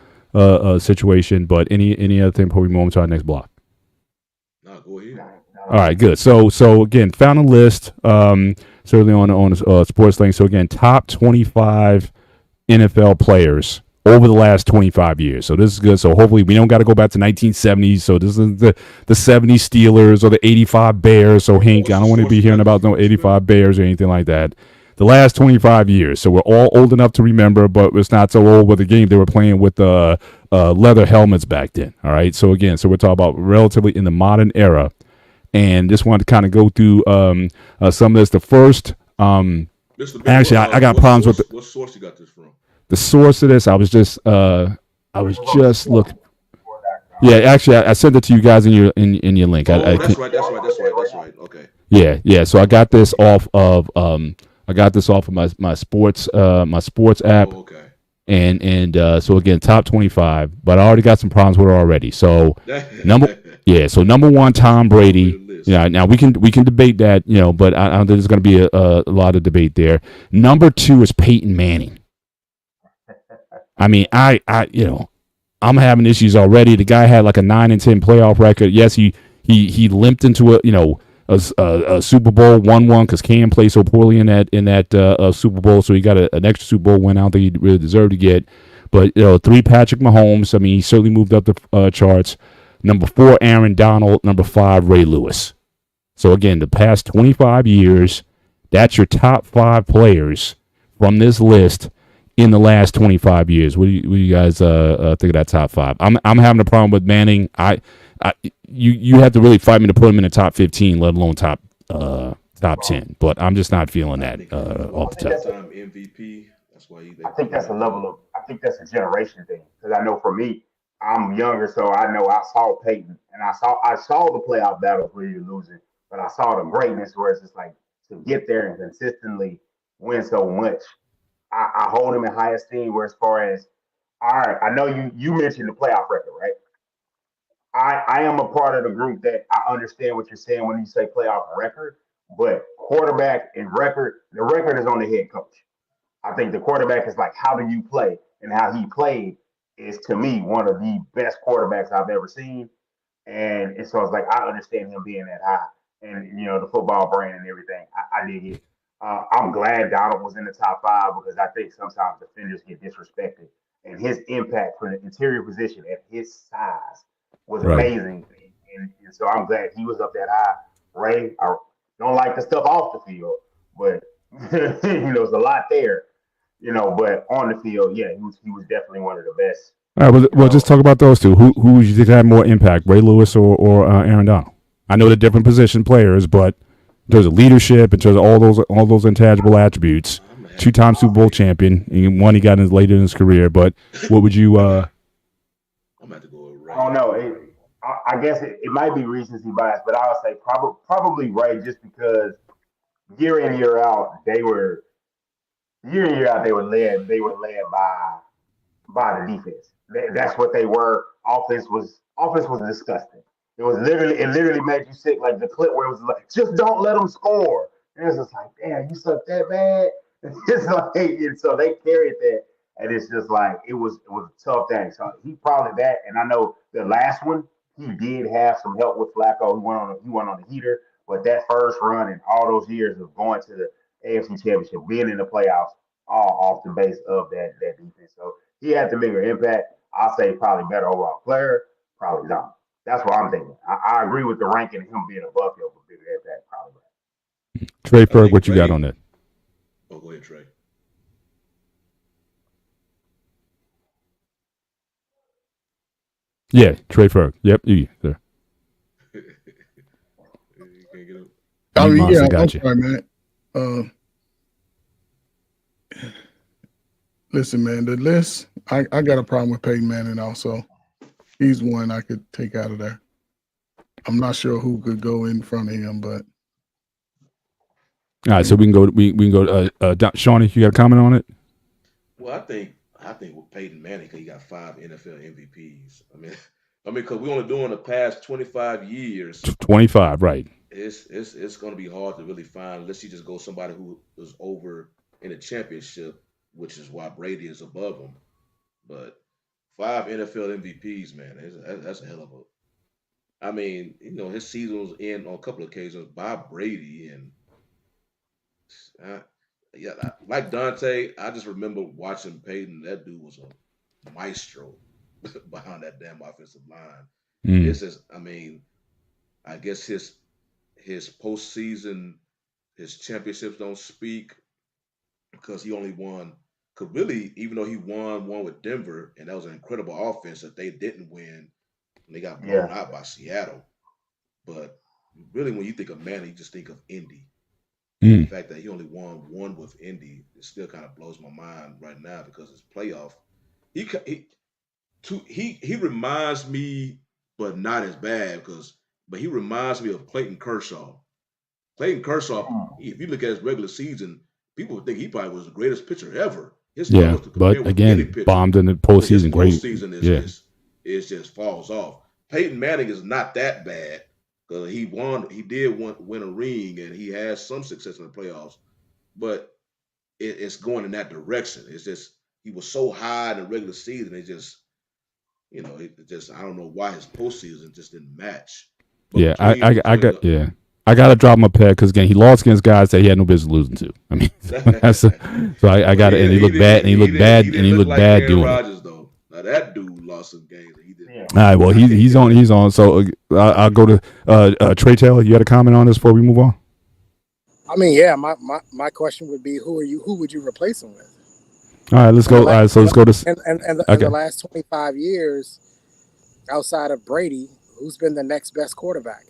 situation. But any other thing before we move on to our next block? No, go ahead. All right, good. So again, found a list. Certainly on Sports Link. So again, top 25 NFL players over the last 25 years. So this is good. So hopefully we don't got to go back to 1970s. So this is the 70 Steelers or the 85 Bears. So Hank, I don't want to be hearing about no 85 Bears or anything like that. The last 25 years. So we're all old enough to remember, but it's not so old with the game they were playing with leather helmets back then. All right. So again, we're talking about relatively in the modern era. And just wanted to kind of go through some of this. The first, actually, I got problems with what source you got this from? The source of this, I was just looking. Yeah, actually, I sent it to you guys in your link. That's right. Okay. Yeah. So I got this off of my sports app. Oh, okay. And so again, top 25. But I already got some problems with it already. So number one, Tom Brady. Yeah, now we can debate that, but I don't think there's going to be a lot of debate there. Number 2 is Peyton Manning. I mean, I'm having issues already. The guy had like a 9-10 playoff record. Yes, he limped into a Super Bowl, won one because Cam played so poorly in that Super Bowl, so he got an extra Super Bowl win. I don't think he really deserved to get. But 3 Patrick Mahomes. I mean, he certainly moved up the charts. Number 4, Aaron Donald. Number 5, Ray Lewis. So, again, the past 25 years, that's your top 5 players from this list in the last 25 years. What do you guys think of that top 5? I'm having a problem with Manning. You have to really fight me to put him in the top 15, let alone top 10. But I'm just not feeling that off the top. MVP. That's why I think that's a level of think that's a generation thing. Because I know for me, I'm younger, so I know I saw Peyton and I saw the playoff battles where you're losing, but I saw the greatness where it's just like to get there and consistently win so much. I hold him in high esteem. Where as far as all right, I know you mentioned the playoff record, right? I am a part of the group that I understand what you're saying when you say playoff record, but quarterback and record, the record is on the head coach. I think the quarterback is like, how do you play? And how he played is to me one of the best quarterbacks I've ever seen. And so it's like I understand him being that high, and the football brain and everything. I dig it. I'm glad Donald was in the top 5 because I think sometimes defenders get disrespected, and his impact from the interior position at his size was amazing. And so I'm glad he was up that high. Ray, I don't like the stuff off the field, but there's a lot there. But on the field, yeah, he was definitely one of the best. All right, well, just talk about those two. Who you think had more impact, Ray Lewis or Aaron Donald? I know they're different position players, but in terms of leadership, in terms of all those intangible attributes, 2-time Super Bowl champion, and one he got later in his career. But what would you? I'm about to go with Ray. I don't know. I guess it might be recency bias, but I would say probably Ray, just because year in year out they were led by the defense. That's what they were. Offense was disgusting. It literally made you sick. Like the clip where it was like, just don't let them score. And it's just like, damn, you suck that bad. It's like, and so they carried that, and it's just like it was a tough thing. So he probably that, and I know the last one he did have some help with Flacco. He went on the heater, but that first run and all those years of going to the AFC Championship, being in the playoffs, all off the base of that defense. So he had the bigger impact. I'll say probably better overall player, probably not. That's what I'm thinking. I agree with the ranking of him being above him, but bigger impact, probably not. Trey Ferg, what you got on that? Oh, go ahead, Trey. Yeah, Trey Ferg. Yep, you there. You can't get him. I mean, Monster, yeah, I'm got you. sorry, man. Listen, man, the list, I got a problem with Peyton Manning also. He's one I could take out of there. I'm not sure who could go in front of him, but All right, so we can go. Shawnee, you got a comment on it? Well, I think with Peyton Manning, because he got 5 NFL MVPs. I mean, because we only doing the past 25 years. 25, right? It's going to be hard to really find unless you just go somebody who was over in a championship, which is why Brady is above him. But 5 NFL MVPs, man, that's a hell of a. I mean, his season was in on a couple of occasions by Brady, and like Dante, I just remember watching Peyton. That dude was a maestro behind that damn offensive line. It's just, I mean, I guess his postseason, his championships don't speak because he only won. Because really, even though he won one with Denver, and that was an incredible offense that they didn't win, and they got blown out by Seattle. But really, when you think of Manning, you just think of Indy. The fact that he only won one with Indy, it still kind of blows my mind right now because his playoff. He reminds me, but not as bad but he reminds me of Clayton Kershaw. Clayton Kershaw, if you look at his regular season, people would think he probably was the greatest pitcher ever. But again, bombed in the postseason. Great. Postseason is just falls off. Peyton Manning is not that bad. He did win a ring, and he has some success in the playoffs, but it's going in that direction. It's just he was so high in the regular season, I don't know why his postseason just didn't match. But I got to drop him a peg because again he lost against guys that he had no business losing to. I mean, I got it. And he looked bad, and he looked bad doing it. Though. Now that dude lost some games. All right, well, he's on. So I'll go to Trey Taylor. You had a comment on this before we move on? I mean, yeah. My question would be, who would you replace him with? All right, let's go. All right, so let's go to and the last 25 years, outside of Brady, who's been the next best quarterback?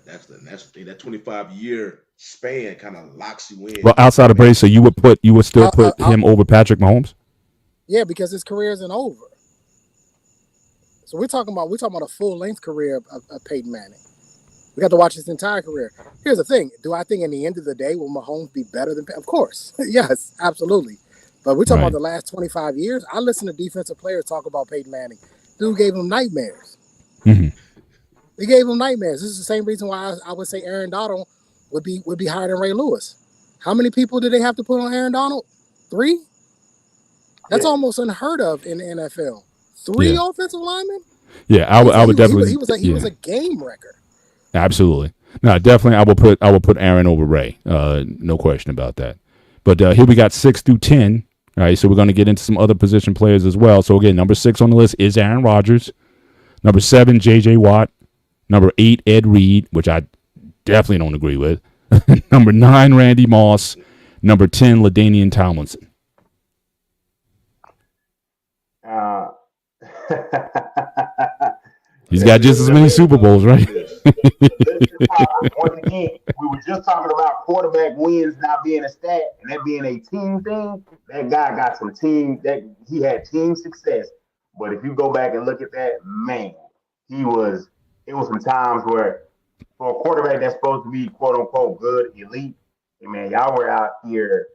That's that 25-year span kind of locks you in. Well, outside of Brady, so you would still put him over Patrick Mahomes? Yeah, because his career isn't over. So we're talking about a full length career of Peyton Manning. We got to watch his entire career. Here's the thing: do I think in the end of the day will Mahomes be better than? Of course, yes, absolutely. But we're talking about the last 25 years. I listen to defensive players talk about Peyton Manning. Dude gave him nightmares. Mm-hmm. He gave him nightmares. This is the same reason why I would say Aaron Donald would be higher than Ray Lewis. How many people did they have to put on Aaron Donald? 3? That's almost unheard of in the NFL. 3 offensive linemen? Yeah, I would definitely. He was a game wrecker. Absolutely. No, definitely. I will put Aaron over Ray. No question about that. But here we got 6 through 10. All right, so we're going to get into some other position players as well. So again, number 6 on the list is Aaron Rodgers. Number 7, J.J. Watt. Number 8, Ed Reed, which I definitely don't agree with. Number 9, Randy Moss. Number 10, LaDainian Tomlinson. He's got just as many Super Bowls, right? Once again, we were just talking about quarterback wins not being a stat and that being a team thing. That guy got some team that he had team success. But if you go back and look at that, man, it was some times where for a quarterback that's supposed to be quote unquote good, elite, and man, y'all were out here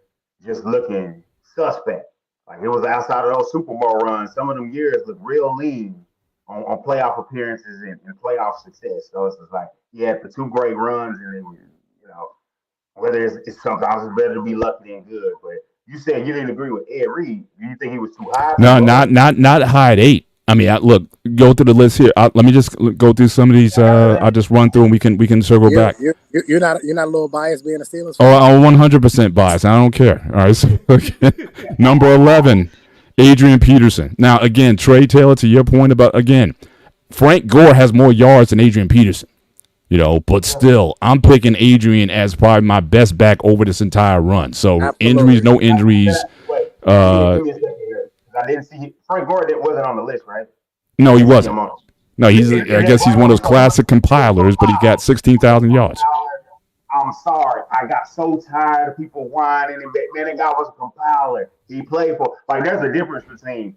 just looking suspect. Like it was outside of those Super Bowl runs. Some of them years looked real lean on playoff appearances and playoff success. So it's just like he had the 2 great runs, and then whether it's sometimes it's better to be lucky than good. But you said you didn't agree with Ed Reed. Do you think he was too high? No, not high at 8. I mean, look, go through the list here. Let me just go through some of these. I'll just run through and we can circle back. You're not a little biased being a Steelers fan? Oh, I'm 100% biased. I don't care. All right. So, number 11, Adrian Peterson. Now, again, Trey Taylor, to your point about, again, Frank Gore has more yards than Adrian Peterson. But still, I'm picking Adrian as probably my best back over this entire run. So absolutely. Injuries, no injuries. I didn't see Frank Gore wasn't on the list, right? No, he wasn't. No, I guess he's one of those classic compilers, but he got 16,000 yards. I'm sorry. I got so tired of people whining and man, that guy was a compiler. He played for there's a difference between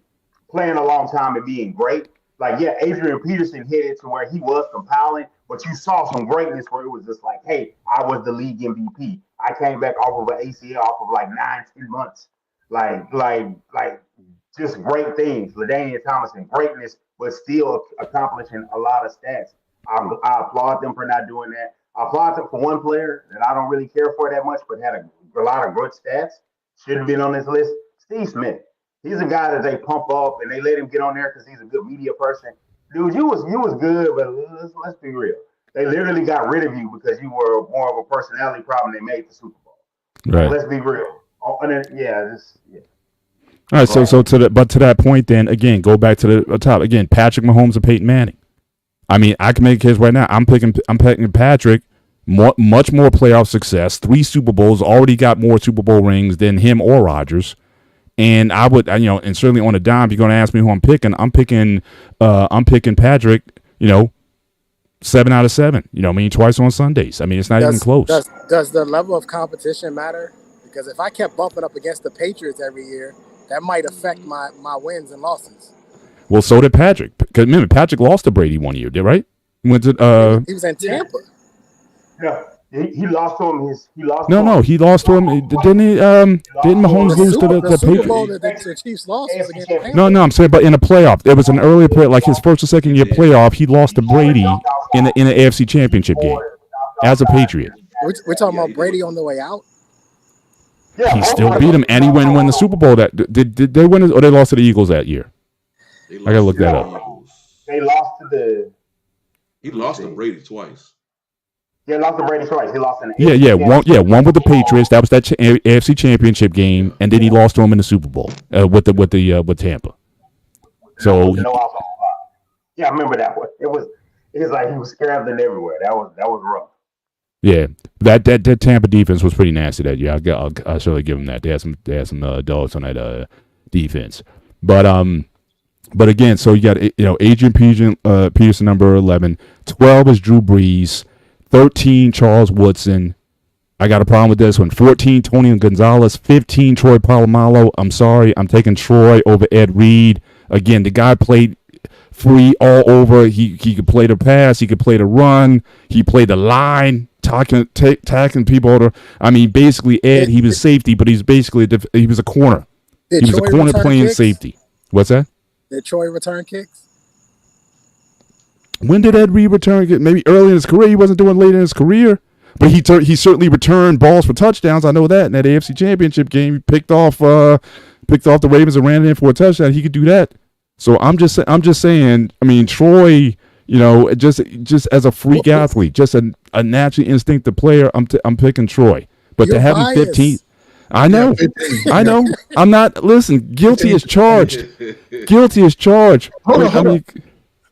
playing a long time and being great. Adrian Peterson hit it to where he was compiling, but you saw some greatness where it was just like, hey, I was the league MVP. I came back off of an ACL off of 9-10 months. Just great things. LaDainian Tomlinson, greatness, but still accomplishing a lot of stats. I applaud them for not doing that. I applaud them for one player that I don't really care for that much, but had a lot of good stats. Should have been on this list. Steve Smith. He's a guy that they pump up and they let him get on there because he's a good media person. Dude, you was good, but let's be real. They literally got rid of you because you were more of a personality problem. They made the Super Bowl. Right. Let's be real. And then, All right, so to that point, then again, go back to the top again. Patrick Mahomes and Peyton Manning. I mean, I can make a case right now. I'm picking Patrick. Much more playoff success. 3 Super Bowls. Already got more Super Bowl rings than him or Rodgers. And I would, and certainly on a dime, if you're going to ask me who I'm picking Patrick. 7 out of 7. Twice on Sundays. I mean, it's not even close. Does the level of competition matter? Because if I kept bumping up against the Patriots every year, that might affect my wins and losses. Well, so did Patrick. Because remember, Patrick lost to Brady one year, right? He went to. He was in Tampa. Yeah, he lost to him. He lost to him. Didn't he? Didn't Mahomes lose to the Super Bowl that the Chiefs lost was against Tampa? No, I'm saying, but in a playoff, there was an earlier playoff, like his first or second year playoff. He lost to Brady in the AFC Championship game as a Patriot. We're talking about Brady on the way out. Yeah, he still beat him, and he won the Super Bowl. Did they win it, or they lost to the Eagles that year? I gotta look that up. They lost to the. He lost to Brady twice. Yeah, lost to Brady twice. He lost in the one with the Patriots. That was that AFC Championship game, and then he lost to him in the Super Bowl with Tampa. So I remember that one. It was like he was scrambling everywhere. That was rough. Yeah, that Tampa defense was pretty nasty that year. I'll certainly give them that. They had some dogs on that defense, but again, so you got Adrian Peterson number 11, 12 is Drew Brees, 13 Charles Woodson. I got a problem with this one. 14, Tony Gonzalez. 15, Troy Polamalu. I'm sorry. I'm taking Troy over Ed Reed. Again, the guy played free all over. He could play the pass. He could play the run. He played the line, tackling people. I mean, basically, Ed, he was safety, but he's basically he was a corner. He was a corner playing safety. What's that? Did Troy return kicks? When did Ed Reed return? Maybe early in his career. He wasn't doing late in his career. But he certainly returned balls for touchdowns. I know that in that AFC Championship game, he picked off the Ravens and ran it in for a touchdown. He could do that. So I'm just saying. I mean, Troy, just as a freak athlete, just a naturally instinctive player. I'm picking Troy. But You're to have him 15, I know. I'm not. Listen, guilty as charged. Guilty as charged. Hold on.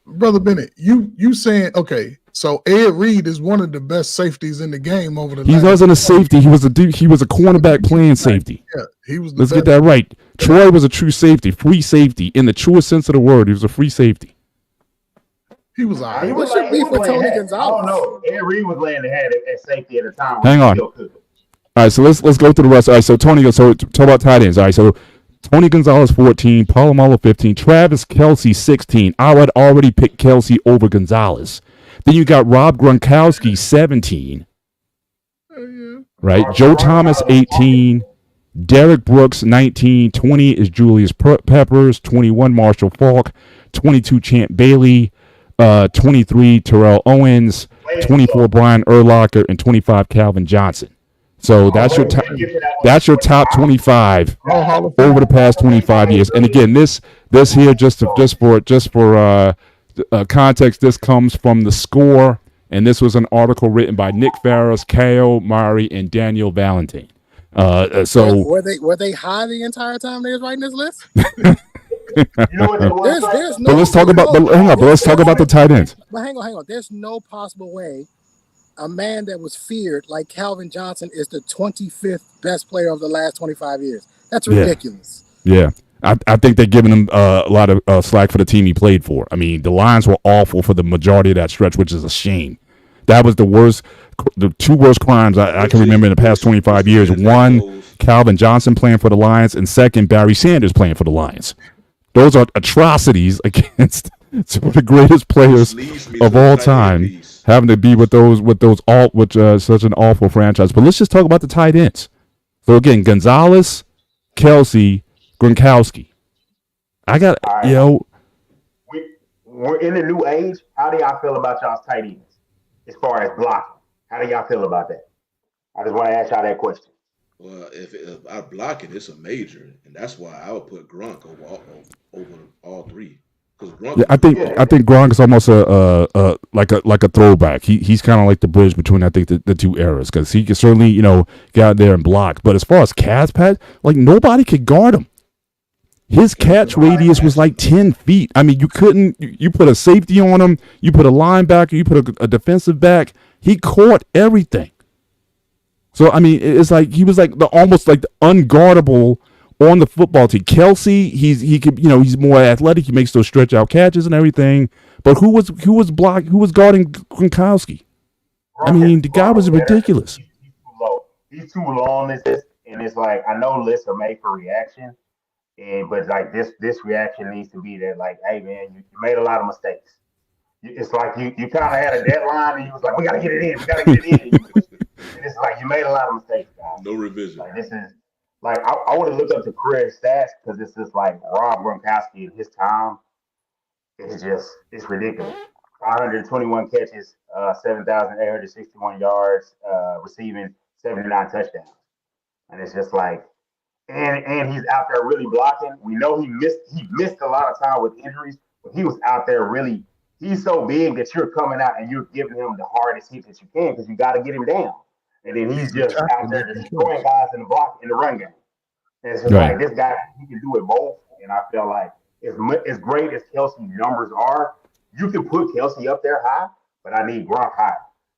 Brother Bennett, you saying, okay, so Ed Reed is one of the best safeties in the game over the. He wasn't a safety. He was a cornerback playing safety. Yeah, he was. Let's get that right. Troy was a true safety, free safety in the truest sense of the word. He was a free safety. He was all right. What's your beef with Tony Gonzalez? I don't know. Ed Reed was laying the head at safety at the time. Hang on. All right, so let's go through the rest. All right, so Tony, so talk about tight ends. All right, so Tony Gonzalez 14, Polamalu 15, Travis Kelce 16. I would already pick Kelce over Gonzalez. Then you got Rob Gronkowski 17. Right? Joe Thomas 18, Derek Brooks 19, 20 is Julius Peppers, 21 Marshall Faulk, 22 Champ Bailey, 23 Terrell Owens, 24 Brian Urlacher, and 25 Calvin Johnson. So that's your top 25 over the past 25 years. And again, this here just for context, this comes from The Score, and this was an article written by Nick Farris, Kyle Murray, and Daniel Valentine. So were they high the entire time they was writing this list? But let's talk about the tight ends. But hang on. There's no possible way a man that was feared like Calvin Johnson is the 25th best player of the last 25 years. That's ridiculous. Yeah. I think they're giving him a lot of slack for the team he played for. I mean, the Lions were awful for the majority of that stretch, which is a shame. That was the two worst crimes I can remember in the past 25 years. One, Calvin Johnson playing for the Lions, and second, Barry Sanders playing for the Lions. Those are atrocities against some of the greatest players of all time, having to be with such an awful franchise. But let's just talk about the tight ends. So again, Gonzalez, Kelce, Gronkowski. We're in a new age. How do y'all feel about y'all's tight ends as far as blocking? How do y'all feel about that? I just want to ask y'all that question. Well, if I block it, it's a major, and that's why I would put Gronk over all three. I think Gronk is almost like a throwback. He's kind of like the bridge between the two eras, because he can certainly get out there and block. But as far as catch pad, like nobody could guard him. His catch radius was like 10 feet. I mean, you couldn't. You put a safety on him. You put a linebacker. You put a defensive back. He caught everything. So I mean, it's like he was like almost like the unguardable on the football team. Kelce, he's more athletic. He makes those stretch out catches and everything. But who was guarding Gronkowski? I mean, the guy was ridiculous. He's too low. He's too low on this, and it's like I know lists are made for reaction, but like this reaction needs to be that like, hey man, you made a lot of mistakes. It's like you kind of had a deadline, and you was like, we got to get it in. And it's like you made a lot of mistakes, guys. No revision. Like this is like I would have looked up to career stats because it's just like Rob Gronkowski in his time. It's ridiculous. 521 catches, 7,861 yards, receiving 79 touchdowns, and it's just like, and he's out there really blocking. We know he missed a lot of time with injuries, but he was out there really. He's so big that you're coming out and you're giving him the hardest hit that you can because you got to get him down. And then he's just out there destroying guys in the run game. And it's just like this guy, he can do it both. And I feel like as great as Kelce's numbers are, you can put Kelce up there high, but I need Gronk high.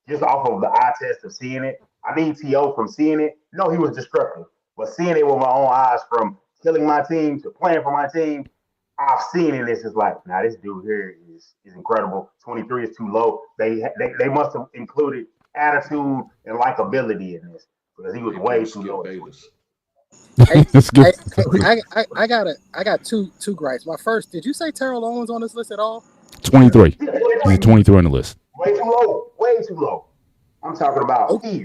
Just off of the eye test of seeing it. I need T.O. from seeing it. No, he was destructive. But seeing it with my own eyes, from killing my team to playing for my team, I've seen it. It's just like, now this dude here is incredible. 23 is too low. They must have included attitude and likability in this. because he was way too low. That's good. I got two gripes. My first, did you say Terrell Owens on this list at all? 23. He's 23 on the list. Way too low. Way too low. I'm talking about okay.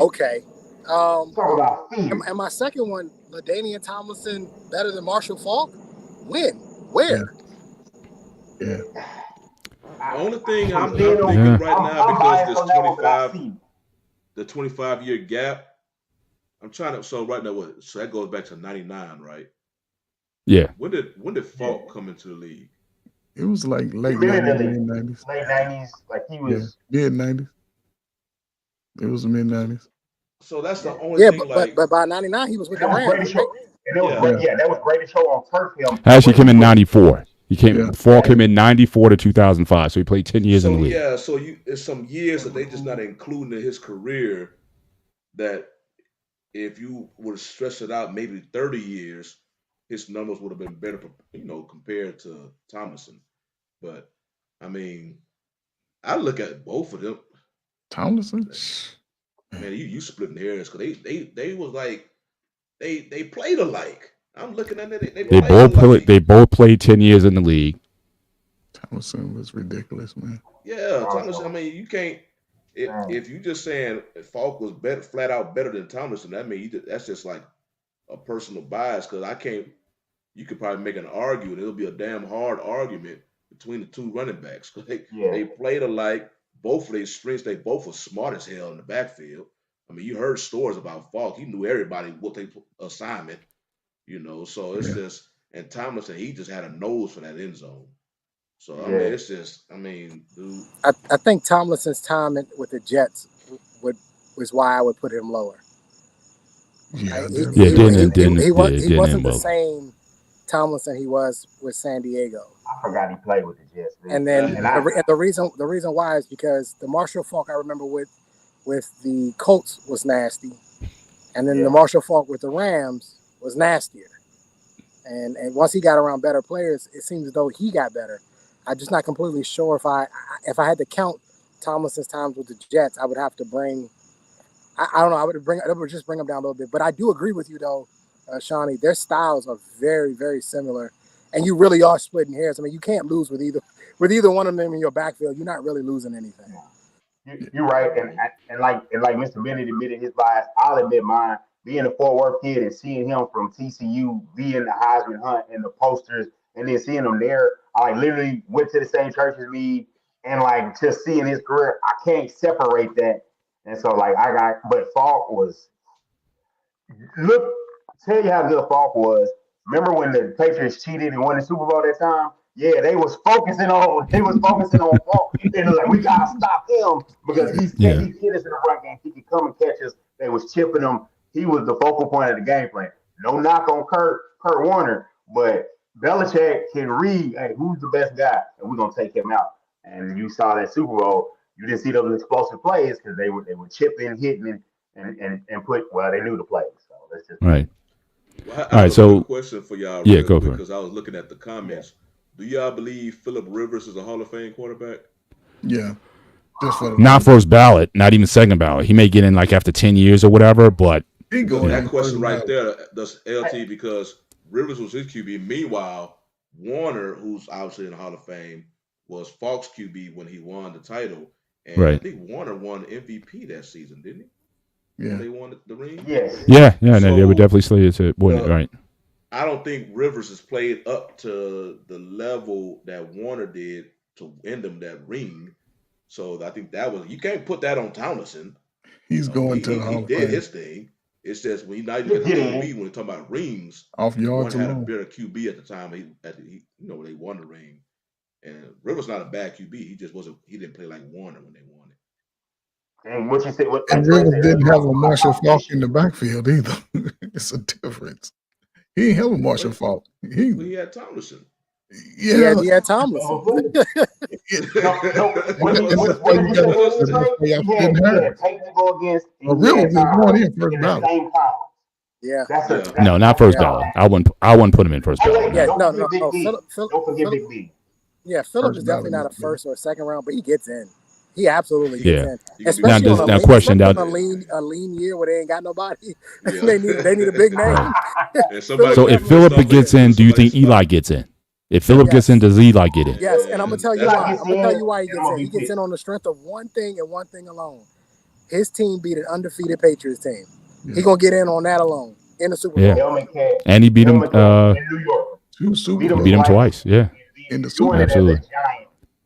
I'm talking about feet. And my second one, LaDainian Tomlinson better than Marshall Faulk? When? Where? Yeah. The only thing I'm thinking right now, because this 25-year gap, I'm trying to. So right now, so that goes back to '99, right? Yeah. When did Faulk come into the league? It was like late 90s. Late 90s, like he was mid 90s. It was mid 90s. So that's the only thing. But by '99 he was with the Rams. That was Brady Show on turf film. Actually, came in '94. Faulk came in '94 to 2005, so he played 10 years in the league. Yeah, so it's some years that they just not including in his career that if you would have stretched it out maybe 30 years, his numbers would have been better, compared to Tomlinson. But I mean, I look at both of them. Tomlinson, man, you splitting hairs because they was like they played alike. I'm looking at it. They both played 10 years in the league. Tomlinson was ridiculous, man. Yeah, Tomlinson. I mean, you can't. If you just saying Faulk was better, flat out better than Tomlinson, that means that's just like a personal bias. Because I can't. You could probably make an argument. It'll be a damn hard argument between the two running backs. They played alike. Both of their strengths, they both were smart as hell in the backfield. I mean, you heard stories about Faulk. He knew everybody what they assignment. So it's just, and Tomlinson, he just had a nose for that end zone. So, I mean, it's just, dude. I think Tomlinson's time with the Jets was why I would put him lower. He wasn't the same Tomlinson he was with San Diego. I forgot he played with the Jets. Man. And then the reason why is because the Marshall Faulk I remember with the Colts was nasty. And then the Marshall Faulk with the Rams was nastier. And once he got around better players, it seems as though he got better. I'm just not completely sure if I had to count Tomlinson's times with the Jets, I would have to bring I don't know, I would just bring them down a little bit. But I do agree with you though, Shawnee, their styles are very, very similar. And you really are splitting hairs. I mean, you can't lose with either one of them in your backfield. You're not really losing anything. You're right, and like Mr. Bennett admitted his bias, I'll admit mine. Being a Fort Worth kid and seeing him from TCU be in the Heisman hunt and the posters, and then seeing him there, I literally went to the same church as me, and just seeing his career, I can't separate that. And so but Faulk was. Tell you how good Faulk was. Remember when the Patriots cheated and won the Super Bowl that time? Yeah, they was focusing on Faulk. They were like, we gotta stop him because he hit us in the run game. He could come and catch us. They was chipping him. He was the focal point of the game plan. No knock on Kurt Warner, but Belichick can read, hey, who's the best guy, and we're gonna take him out. And you saw that Super Bowl. You didn't see those explosive plays because they were chipping, hitting, and put. Well, they knew the plays, so that's just right. Well, all right, so question for y'all. Yeah, go for it. Because I was looking at the comments. Do y'all believe Phillip Rivers is a Hall of Fame quarterback? Yeah. Not first ballot, not even second ballot. He may get in after 10 years or whatever, but that question right there does LT because Rivers was his QB. Meanwhile, Warner, who's obviously in the Hall of Fame, was Faulk's QB when he won the title. And I think Warner won MVP that season, didn't he? Yeah. When they won the ring? Yes. Yeah, they would definitely say it's right. I don't think Rivers has played up to the level that Warner did to win them that ring. So I think that was, you can't put that on Tomlinson. He's going to the Hall of Fame. He did his thing. It's just when you not even QB, when you're talking about rings, off yards one had alone. a better QB at the time. When they won the ring. And Rivers not a bad QB. He just wasn't. He didn't play like Warner when they won it. And what you said, and Rivers didn't have a Marshall Faulk in the backfield either. It's a difference. He didn't have a Marshall Faulk. He had Tomlinson. Yeah, he had Tomlinson. Yeah. No, not first ballot. I wouldn't put him in first ballot. Yeah, no. Don't forget Big B. Yeah, Phillip is definitely not a first or a second round, but he gets in. He absolutely gets in. Now, Especially on now question a lean year where they ain't got nobody. Yeah. they need a big name. And somebody So if Phillip gets in, do you think Eli gets in? If Phillip gets in, does Eli get in? Yes, and I'm gonna tell you why. That's- I'm gonna tell you why he gets in. He gets in on the strength of one thing and one thing alone. His team beat an undefeated Patriots team. He gonna get in on that alone in the Super Bowl. Yeah. And he beat him. in New York. Beat him twice. Yeah. In the Super Bowl. Absolutely.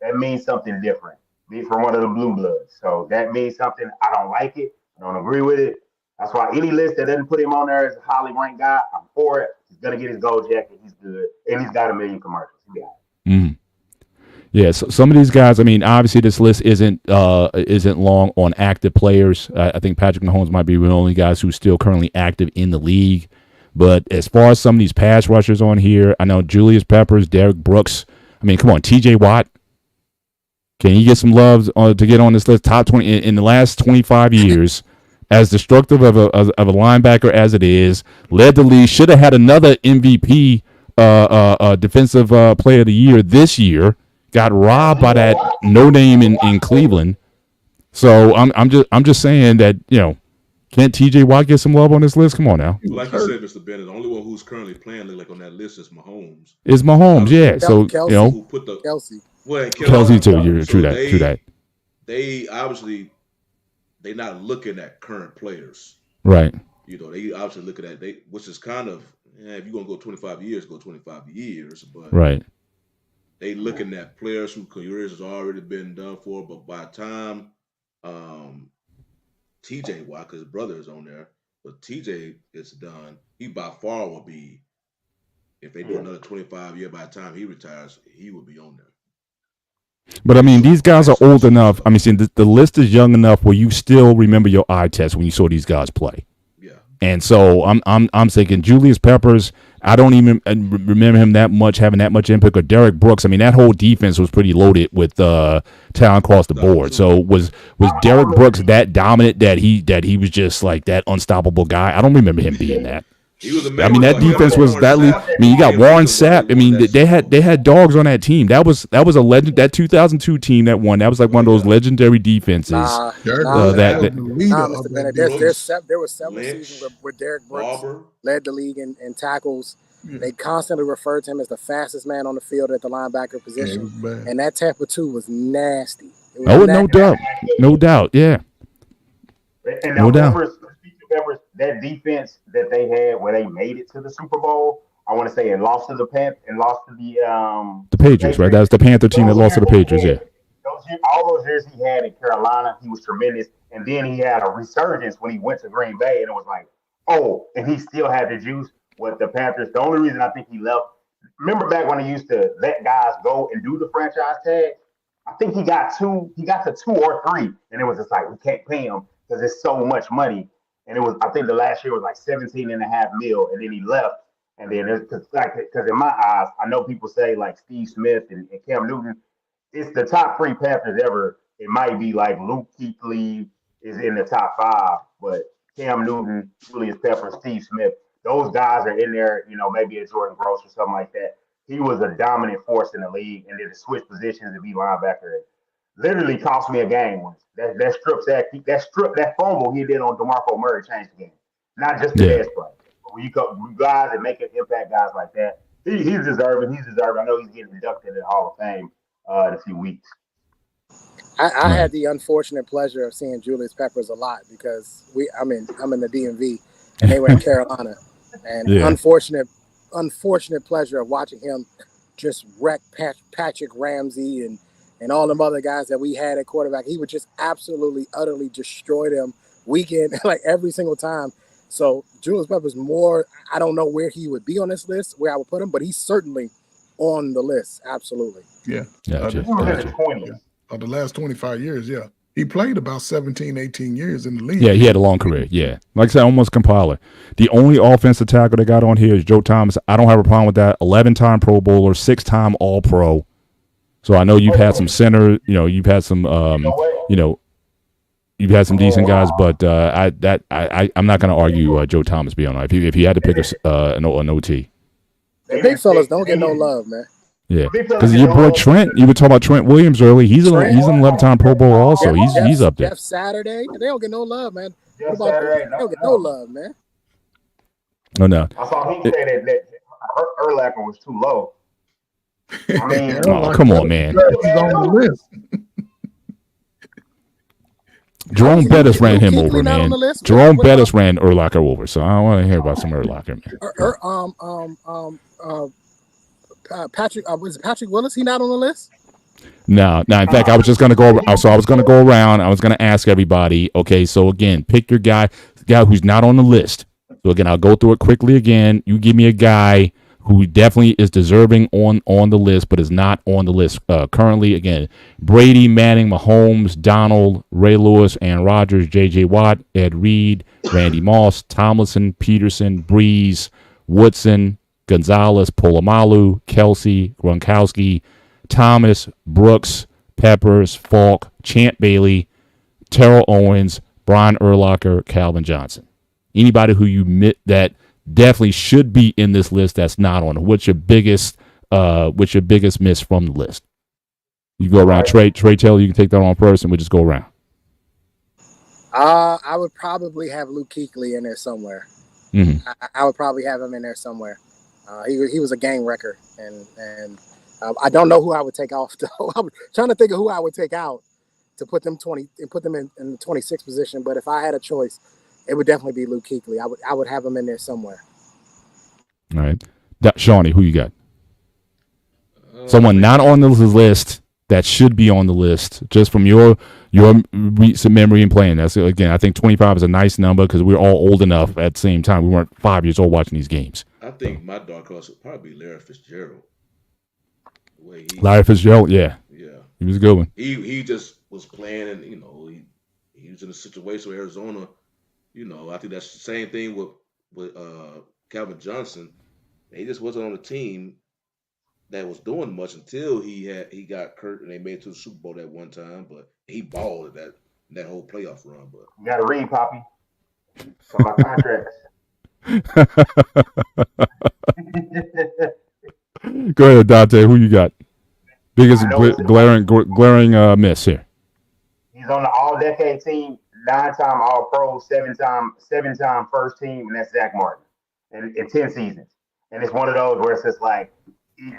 That means something different. Be from one of the blue bloods. So that means something. I don't like it. I don't agree with it. That's why any list that doesn't put him on there as a highly ranked guy, I'm for it. He's gonna get his gold jacket. He's good, and he's got 1 million commercials. Yeah, so some of these guys. I mean, obviously, this list isn't long on active players. I think Patrick Mahomes might be one of the only guys who's still currently active in the league. But as far as some of these pass rushers on here, I know Julius Peppers, Derek Brooks. I mean, come on, T.J. Watt. Can he get some love to get on this list? Top 20 in the last 25 years, as destructive of a linebacker as it is, led the league. Should have had another MVP, defensive player of the year this year. Got robbed by that no name in Cleveland. So I'm just saying that, can't T.J. Watt get some love on this list? Come on now. Like you said, Mr. Bennett, the only one who's currently playing like on that list is Mahomes. It's Mahomes, yeah. So Kelsey. Who put the Kelsey. Well, and Kelsey too. You're So true that. They obviously they're not looking at current players. Right. They obviously looking at which is kind of if you're gonna go 25 years, go 25 years. But Right. they looking at players whose careers has already been done for. But by the time TJ Watt, his brother is on there, but TJ is done, he by far will be, if they do another 25 year by the time he retires, he will be on there. But I mean, these guys are old enough. I mean, see, the list is young enough where you still remember your eye test when you saw these guys play. Yeah. And so I'm thinking Julius Peppers. I don't even remember him that much having that much impact. Or Derek Brooks. I mean, that whole defense was pretty loaded with talent across the board. So was Derek Brooks that dominant that he was just like that unstoppable guy? I don't remember him being that. I mean, that defense was that. I mean, you got Warren Sapp. I mean, they had dogs on that team. That was a legend. That 2002 team that won. That was like one of those legendary defenses. There were several seasons where Derek Brooks led the league in tackles. They constantly referred to him as the fastest man on the field at the linebacker position. And that Tampa 2 was nasty. No doubt. Yeah. And no doubt. That defense that they had where they made it to the Super Bowl, I want to say, and lost to the Patriots, right? That was the Panther team that lost to the Patriots. Yeah. All those years he had in Carolina, he was tremendous, and then he had a resurgence when he went to Green Bay, and it was like, and he still had the juice with the Panthers. The only reason I think he left, remember back when he used to let guys go and do the franchise tag? I think he got to 2 or 3, and it was just like, we can't pay him because it's so much money. And it was, I think the last year was like 17.5 mil, and then he left. And then because in my eyes, I know people say like Steve Smith and Cam Newton, it's the top 3 Panthers ever. It might be like Luke Kuechly is in the top 5, but Cam Newton, Julius Peppers, Steve Smith, those guys are in there. Maybe a Jordan Gross or something like that. He was a dominant force in the league, and then to switch positions to be linebacker literally cost me a game once. That fumble he did on DeMarco Murray changed the game. Not just the best play. But when you go guys and make an impact guys like that, he's deserving. I know he's getting inducted in the Hall of Fame in a few weeks. I had the unfortunate pleasure of seeing Julius Peppers a lot because I'm in the DMV and they were in Carolina. And unfortunate pleasure of watching him just wreck Patrick Ramsey and all them other guys that we had at quarterback. He would just absolutely, utterly destroy them weekend, like every single time. So Julius Peppers I don't know where he would be on this list, where I would put him, but he's certainly on the list. Absolutely. Yeah. Of the last 25 years, yeah. He played about 17, 18 years in the league. Yeah, he had a long career. Yeah. Like I said, almost compiler. The only offensive tackle they got on here is Joe Thomas. I don't have a problem with that. 11-time Pro Bowler, 6-time All-Pro. So I know you've had some center, you've had some, you've had some decent guys, but I'm not going to argue Joe Thomas being on. If you had to pick an OT, the big fellas don't get no love, man. Yeah, because your boy Trent, you were talking about Trent Williams early. He's an 11-time Pro Bowl also. He's up there. Jeff Saturday, they don't get no love, man. Jeff Saturday, they don't get no love, man. Oh no. I saw him say that Urlacher was too low. I mean, oh, come on, man. He's on the list. Jerome Bettis ran him over, man. Jerome Bettis ran Urlacher over, so I don't want to hear about some Urlacher, man. Patrick, was it Patrick Willis? He not on the list? No. In fact, I was just gonna go. So I was gonna go around. I was gonna ask everybody. Okay, so again, pick your guy who's not on the list. So again, I'll go through it quickly again. You give me a guy who definitely is deserving on the list, but is not on the list currently. Again, Brady, Manning, Mahomes, Donald, Ray Lewis, Aaron Rodgers, J.J. Watt, Ed Reed, Randy Moss, Tomlinson, Peterson, Breeze, Woodson, Gonzalez, Polamalu, Kelsey, Gronkowski, Thomas, Brooks, Peppers, Falk, Champ Bailey, Terrell Owens, Brian Urlacher, Calvin Johnson. Anybody who you admit that definitely should be in this list that's not on. What's your biggest miss from the list? You go around. Trey Taylor, you can take that on first, and we'll just go around. I would probably have Luke Kuechly in there somewhere. Mm-hmm. I would probably have him in there somewhere. He was a game wrecker, and I don't know who I would take off though. I'm trying to think of who I would take out to put them in the 26th position. But if I had a choice, it would definitely be Luke Kuechly. I would have him in there somewhere. All right, Shawnee, who you got? Someone not on the list that should be on the list, just from your recent memory and playing. That's again, I think 25 is a nice number because we're all old enough at the same time. We weren't 5 years old watching these games. I think my dark horse would probably be Larry Fitzgerald. Larry Fitzgerald, yeah, he was a good one. He just was playing, and he was in a situation with Arizona. I think that's the same thing with Calvin Johnson. He just wasn't on a team that was doing much until he got hurt, and they made it to the Super Bowl that one time. But he balled at that whole playoff run. But you got to read, Poppy, for my contracts. Go ahead, Dante. Who you got? Biggest glaring miss here. He's on the All-Decade team, 9-time All-Pro, 7-time first team, and that's Zach Martin in 10 seasons. And it's one of those where it's just like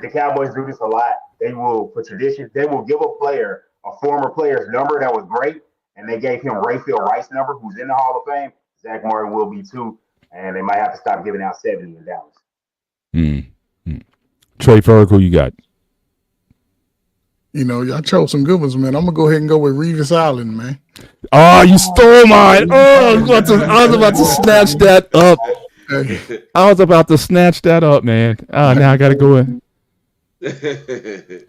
the Cowboys do this a lot. They will, for tradition, they will give a player a former player's number that was great, and they gave him Rayfield Rice number, who's in the Hall of Fame. Zach Martin will be too, and they might have to stop giving out 70 in Dallas. Trey Ferg, who you got? I chose some good ones, man. I'm gonna go ahead and go with Revis Island, man. Oh, you stole mine. Oh, I was about to snatch that up. I was about to snatch that up, man. Now I gotta go in.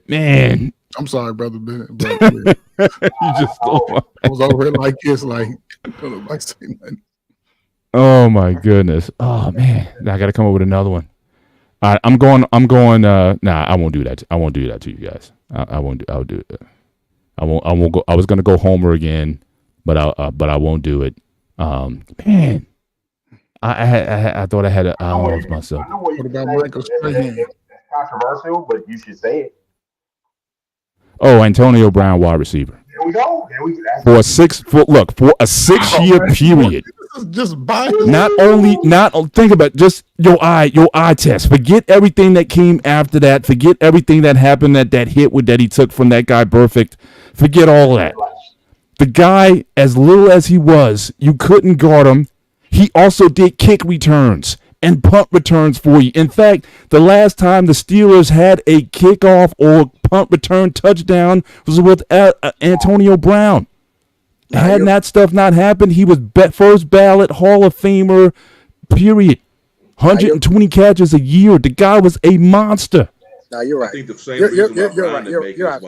Man. I'm sorry, brother. Bennett, you just stole mine. I was over here like this, like I don't like saying nothing. Oh my goodness. Oh man. Now I gotta come up with another one. All right, I'm going nah, I won't do that. I won't do that to you guys. I'll do it. I won't go. I was gonna go Homer again, but I won't do it. Man, I thought I had I almost myself. What about Michael Strahan? It's controversial, but you should say it. Oh, Antonio Brown, wide receiver. There we go. For a 6-year period. Just buy. Think about it, just your eye test. Forget everything that came after that. Forget everything that happened that hit that he took from that guy. Perfect. Forget all that. The guy, as little as he was, you couldn't guard him. He also did kick returns and punt returns for you. In fact, the last time the Steelers had a kickoff or punt return touchdown was with Antonio Brown. Had that stuff not happened, he was first ballot Hall of Famer, period. 120 catches a year. The guy was a monster. No, you're right. I think the same you're right. You're right.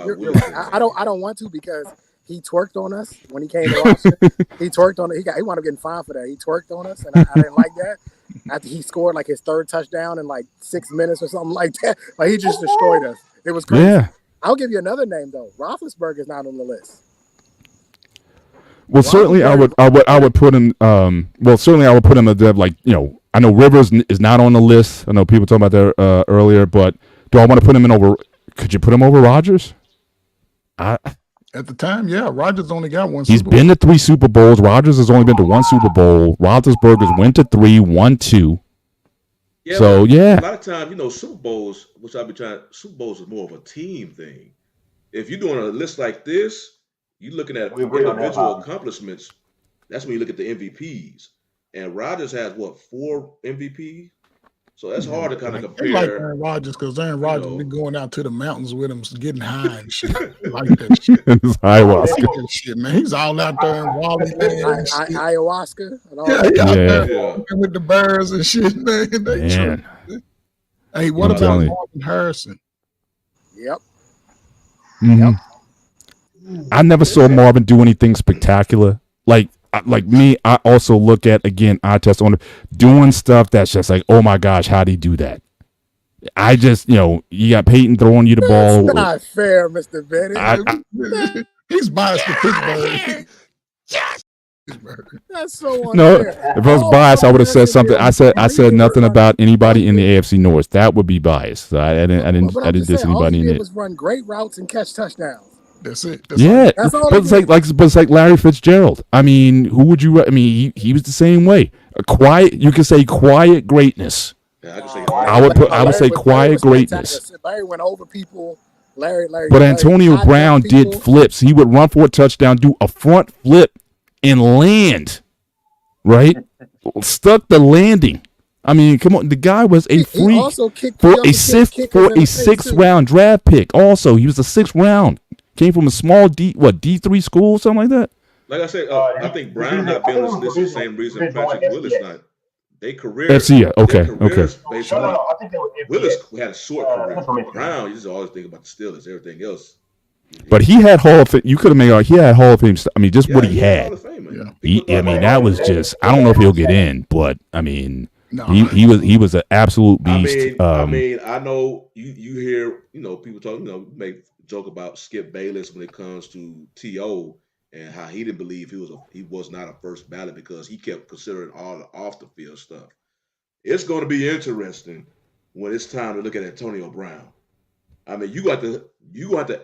I don't want to because he twerked on us when he came to Washington. He twerked on it. He wound up getting fined for that. He twerked on us, and I didn't like that. After he scored like his third touchdown in like 6 minutes or something like that, like he just destroyed us. It was crazy. Yeah. I'll give you another name though. Roethlisberger is not on the list. Well, certainly I would put him. Certainly I would put him at like I know Rivers is not on the list. I know people talking about that earlier, but do I want to put him in over could you put him over Rodgers? At the time, yeah, Rodgers only got one. He's been to 3 Super Bowls. Rodgers has only been to 1 Super Bowl. Roethlisberger's went to 3, won 2. Yeah, so yeah, a lot of times, Super Bowls, Super Bowls is more of a team thing. If you're doing a list like this, you're looking at individual accomplishments. That's when you look at the MVPs. And Rodgers has 4 MVPs? So that's hard to kind of compare. I like Aaron Rodgers because Aaron Rodgers been going out to the mountains with him, getting high and shit. Like that shit. It's ayahuasca. That shit, man. He's all out there in Wally land. Ayahuasca. And all with the birds and shit, man. Hey, what about Marvin Harrison? Yep. Mm-hmm. I never saw Marvin do anything spectacular. Like me, I also look at, again, I test on doing stuff that's just like, oh my gosh, how'd he do that? I just, you got Peyton throwing you the ball. That's not fair, Mr. Bennett. He's biased to Pittsburgh. That's so unfair. No, if I was biased, I would have said something. I said nothing about anybody in the AFC North. That would be biased. So I didn't diss anybody in it. Was run great routes and catch touchdowns. That's it. That's all but it's like Larry Fitzgerald. I mean, who would you? I mean, he was the same way. You could say quiet greatness. Yeah, I would say quiet greatness. Larry went over people. Larry. But Antonio Brown did flips. He would run for a touchdown, do a front flip, and land. Right, stuck the landing. I mean, come on. The guy was a freak for a 6th round draft pick. Also, he was a 6th round. Came from a small D3 school, something like that. Like I said, I think Brown not being on this is the same reason Patrick Willis not. They career. FCS, okay. Willis had a short career. Brown, you just always think about the Steelers, everything else. But he had Hall of Fame. You could have made he had Hall of Fame. I mean, just what he had. That was just. I don't know if he'll get in, but I mean, he was an absolute beast. I know you hear people talk make joke about Skip Bayless when it comes to T.O. and how he didn't believe he was not a first ballot because he kept considering all the off the field stuff. It's going to be interesting when it's time to look at Antonio Brown. I mean, you got to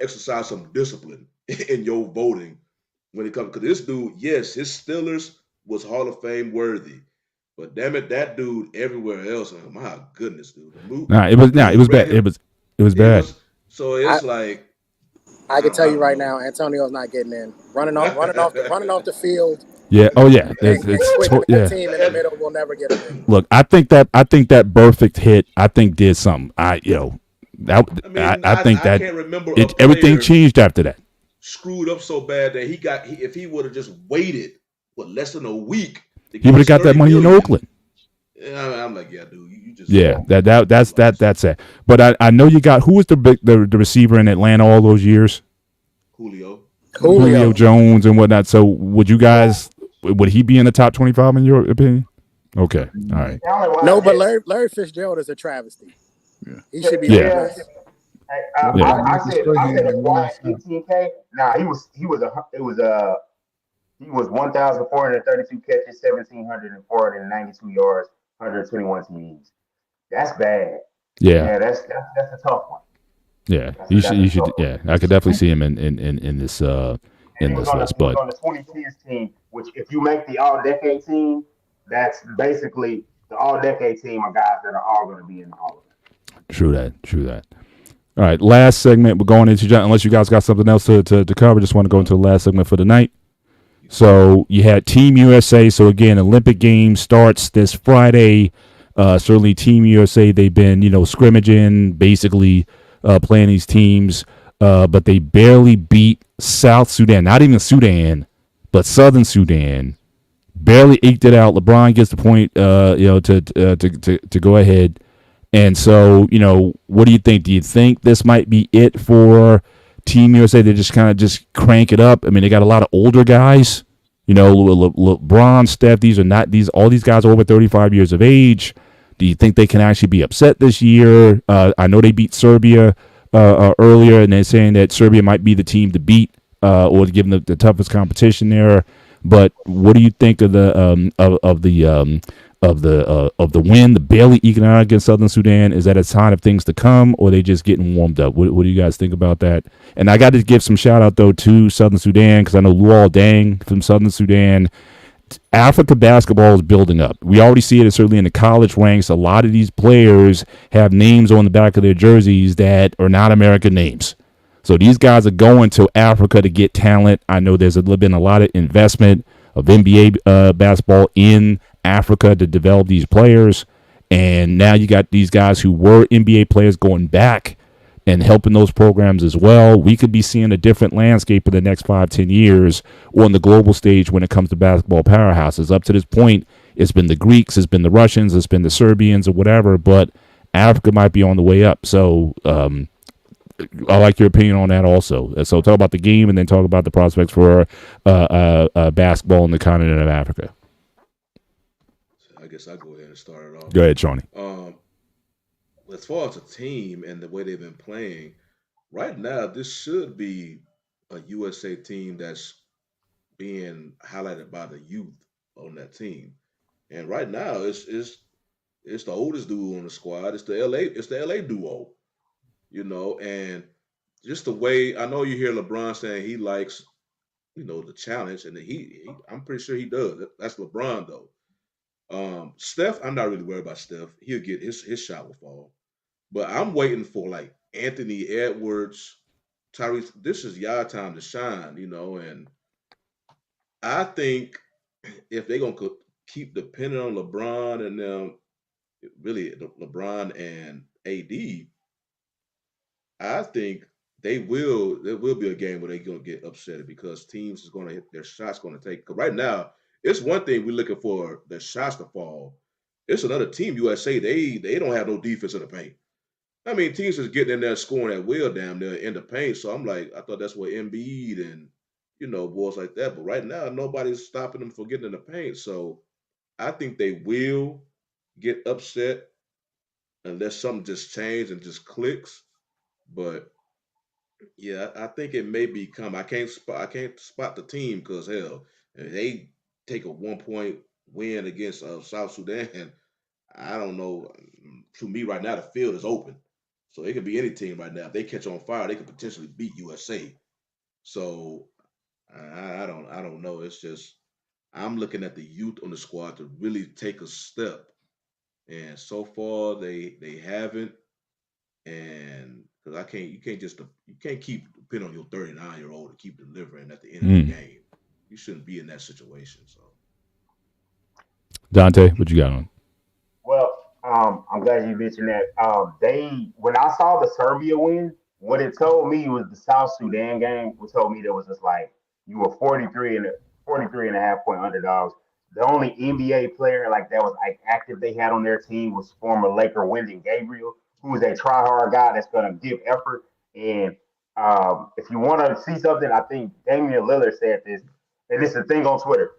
exercise some discipline in your voting when it comes, because this dude, yes, his Steelers was Hall of Fame worthy, but damn it, that dude everywhere else, my goodness, dude. It was bad. It was bad. So it's like. I can tell you right now, Antonio's not getting in. Running off the field. Yeah. Oh yeah. The team in the middle will never get in. Look, I think that Burfict hit. I think did something. I think that everything changed after that. Screwed up so bad that if he would have just waited less than a week, he would have got that money in Oakland. Yeah, I'm like, yeah, dude, you just that's it. But I know you got who was the receiver in Atlanta all those years? Julio Jones and whatnot. So would he be in the top 25 in your opinion? Okay, all right. No, but Larry Fitzgerald is a travesty. Yeah. He should be. Yeah. I said quiet 18K. Nah, he was 1,432 catches, 1,792 yards, 121 TDs. That's bad. Yeah, that's a tough one. Yeah, you should. Yeah, I could definitely see him in this list. But on the 2010s team, which if you make the All-Decade team, that's basically the All-Decade team of guys that are all going to be in the Hall of Fame. True that. All right, last segment. We're going into, unless you guys got something else to cover. Just want to go into the last segment for the night. So you had Team USA. So again, Olympic Games starts this Friday. Certainly, Team USA. They've been scrimmaging, basically playing these teams, but they barely beat South Sudan. Not even Sudan, but Southern Sudan. Barely eked it out. LeBron gets the point, to go ahead. And so, what do you think? Do you think this might be it for Team USA? They just kind of crank it up. I mean, they got a lot of older guys. LeBron, Steph. All these guys are over 35 years of age. Do you think they can actually be upset this year? I know they beat Serbia earlier, and they're saying that Serbia might be the team to beat or to give them the toughest competition there. But what do you think of the the win, the barely eking out against Southern Sudan? Is that a sign of things to come, or are they just getting warmed up? What do you guys think about that? And I got to give some shout out though to Southern Sudan, because I know Luol Deng from Southern Sudan. Africa basketball is building up. We already see it certainly in the college ranks. A lot of these players have names on the back of their jerseys that are not American names. So these guys are going to Africa to get talent. I know there's been a lot of investment of NBA basketball in Africa to develop these players. And now you got these guys who were NBA players going back and helping those programs as well. We could be seeing a different landscape in the next 5-10 years on the global stage when it comes to basketball powerhouses. Up to this point, it's been the Greeks, it's been the Russians, it's been the Serbians or whatever, but Africa might be on the way up. So I like your opinion on that also. So talk about the game and then talk about the prospects for basketball in the continent of Africa. I guess I'll go ahead and start it off. Go ahead, Shawnee. As far as a team and the way they've been playing, right now, this should be a USA team that's being highlighted by the youth on that team. And right now, it's the oldest duo on the squad. It's the LA duo, and just the way I know you hear LeBron saying he likes, the challenge, and he I'm pretty sure he does. That's LeBron though. Steph, I'm not really worried about Steph. He'll get his shot will fall. But I'm waiting for like Anthony Edwards, Tyrese. This is y'all time to shine, and I think if they're gonna keep depending on LeBron and them, really LeBron and AD, I think there will be a game where they're gonna get upset because teams is gonna hit their shots gonna take. Because right now, it's one thing we're looking for their shots to fall. It's another team, USA. They don't have no defense in the paint. I mean, teams is getting in there scoring at will damn near in the paint. So I'm like, I thought that's what Embiid and boys like that. But right now, nobody's stopping them from getting in the paint. So I think they will get upset unless something just changes and just clicks. But yeah, I think it may become. I can't spot the team because hell, if they take a 1-point win against South Sudan, I don't know. To me, right now the field is open, so it could be any team right now. If they catch on fire, they could potentially beat USA. So I don't know. It's just I'm looking at the youth on the squad to really take a step, and so far they haven't. And because you can't keep depending on your 39-year-old to keep delivering at the end of the game. You shouldn't be in that situation. So, Dante, what you got on? Well, I'm glad you mentioned that. When I saw the Serbia win, what it told me was the South Sudan game. What told me that was just like you were 43 and a half point underdogs. The only NBA player like that was like active they had on their team was former Laker Wyndon Gabriel, who is a try-hard guy that's going to give effort. And if you want to see something, I think Damian Lillard said this, and it's a thing on Twitter.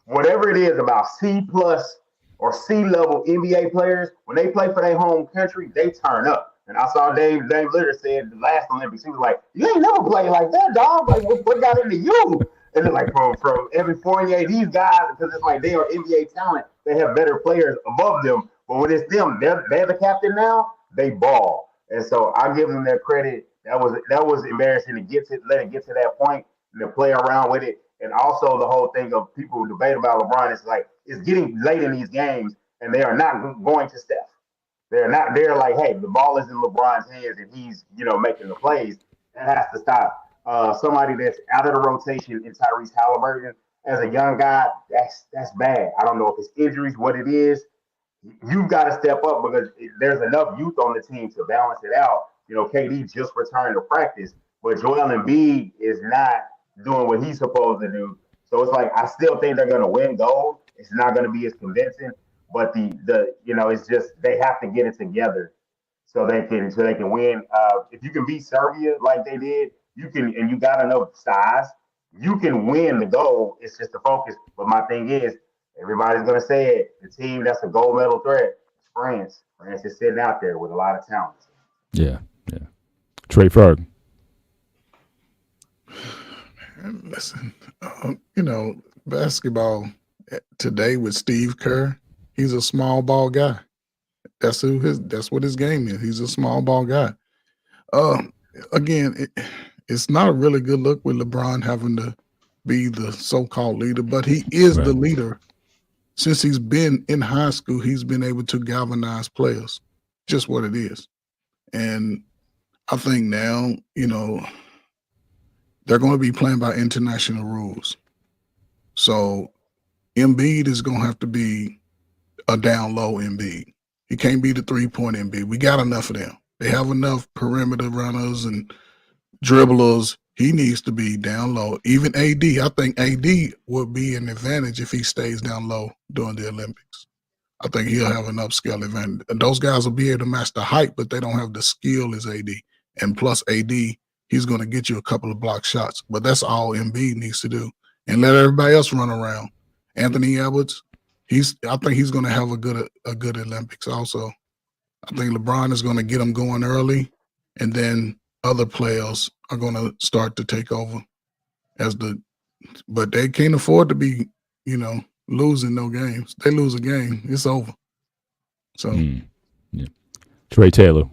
Whatever it is about C+ or C level NBA players, when they play for their home country, they turn up. And I saw Dame Lillard said the last Olympics, he was like, "You ain't never played like that, dog. Like, what got into you?" And then like from Evan Fournier, these guys, because it's like they are NBA talent, they have better players above them. But when it's them, they're the captain now. They ball, and so I give them their credit. That was embarrassing to let it get to that point and to play around with it. And also the whole thing of people who debate about LeBron is like it's getting late in these games, and they are not going to Steph. They're not. They're like, hey, the ball is in LeBron's hands, and he's making the plays. That has to stop. Somebody that's out of the rotation in Tyrese Halliburton as a young guy, that's bad. I don't know if it's injuries, what it is. You've got to step up because there's enough youth on the team to balance it out. KD just returned to practice, but Joel Embiid is not doing what he's supposed to do. So it's like I still think they're going to win gold. It's not going to be as convincing, but it's just they have to get it together so they can win. If you can beat Serbia like they did, you can, and you got enough size, you can win the gold. It's just the focus. But my thing is, everybody's going to say it. The team that's a gold medal threat is France. France is sitting out there with a lot of talent. Yeah. Trey Ferg. Listen, basketball today with Steve Kerr, He's a small ball guy. That's what his game is. He's a small ball guy. Again, it's not a really good look with LeBron having to be the so-called leader, but he is the leader. Since he's been in high school, he's been able to galvanize players. Just what it is. And I think now, they're going to be playing by international rules. So Embiid is going to have to be a down low Embiid. He can't be the 3-point Embiid. We got enough of them. They have enough perimeter runners and dribblers. He needs to be down low. Even AD, I think AD would be an advantage if he stays down low during the Olympics. I think he'll have an upscale advantage. And those guys will be able to match the height, but they don't have the skill as AD. And plus AD, he's going to get you a couple of block shots. But that's all Embiid needs to do. And let everybody else run around. Anthony Edwards, I think he's going to have a good Olympics also. I think LeBron is going to get them going early, and then other players are going to start to take over but they can't afford to be, losing no games. They lose a game, it's over. So, yeah. Trey Taylor.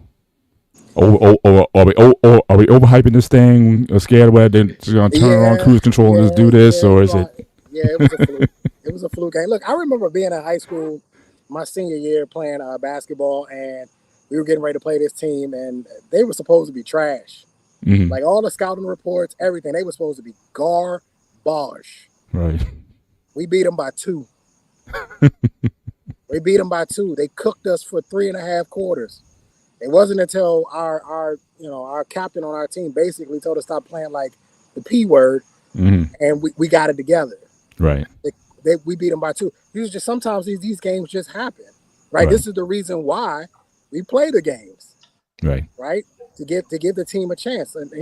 Are we overhyping this thing? Scared where they're going to turn on cruise control and just do this, or is it? Yeah, it was a fluke. It was a fluke game. Look, I remember being in high school, my senior year, playing basketball, and we were getting ready to play this team, and they were supposed to be trash. Mm-hmm. Like all the scouting reports, everything, they were supposed to be garbage. Right. We beat them by 2. We beat them by 2. They cooked us for 3.5 quarters. It wasn't until our captain on our team basically told us to stop playing like the P word, and we got it together. Right. We beat them by 2. Sometimes these games just happen. Right. This is the reason why we play the games. Right. Right. To give the team a chance. And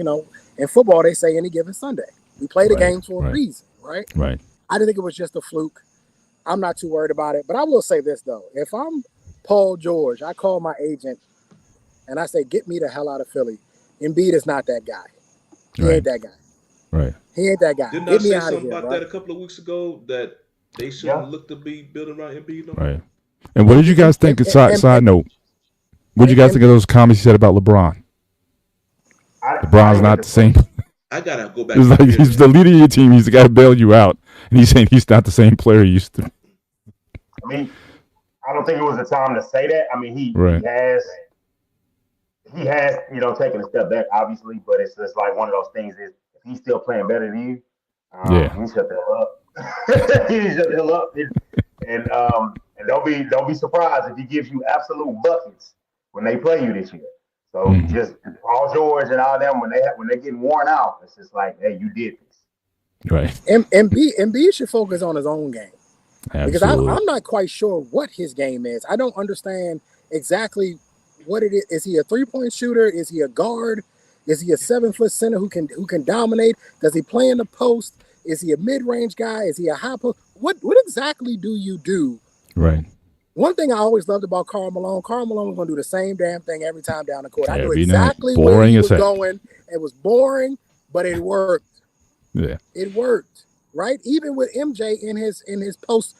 in football they say any given Sunday. We play the games for a reason. Right. Right. I didn't think it was just a fluke. I'm not too worried about it. But I will say this though. If I'm Paul George, I call my agent and I say, get me the hell out of Philly. Embiid is not that guy. He ain't that guy. Right. He ain't that guy. Didn't I say something about that a couple of weeks ago that they shouldn't look to be building around Embiid? Right. And what did you guys think? Side note. What did you guys think of those comments you said about LeBron? LeBron's not the same. I gotta go back. It's like he's the leader of your team. He's the guy to bail you out, and he's saying he's not the same player he used to. I mean, I don't think it was the time to say that. I mean, he has taken a step back, obviously, but it's just like one of those things is if he's still playing better than you, he shut the hell up. He shut the hell up, and don't be surprised if he gives you absolute buckets when they play you this year. So just Paul George and all them when they getting worn out, it's just like, hey, you did this. Right. Embiid should focus on his own game. Absolutely. Because I'm not quite sure what his game is. I don't understand exactly what it is. Is he a 3-point shooter? Is he a guard? Is he a 7-foot center who can dominate? Does he play in the post? Is he a mid-range guy? Is he a high post? What exactly do you do? Right. One thing I always loved about Karl Malone was going to do the same damn thing every time down the court. I knew exactly where he was going. It was boring, but it worked. Yeah. It worked. Right? Even with MJ in his post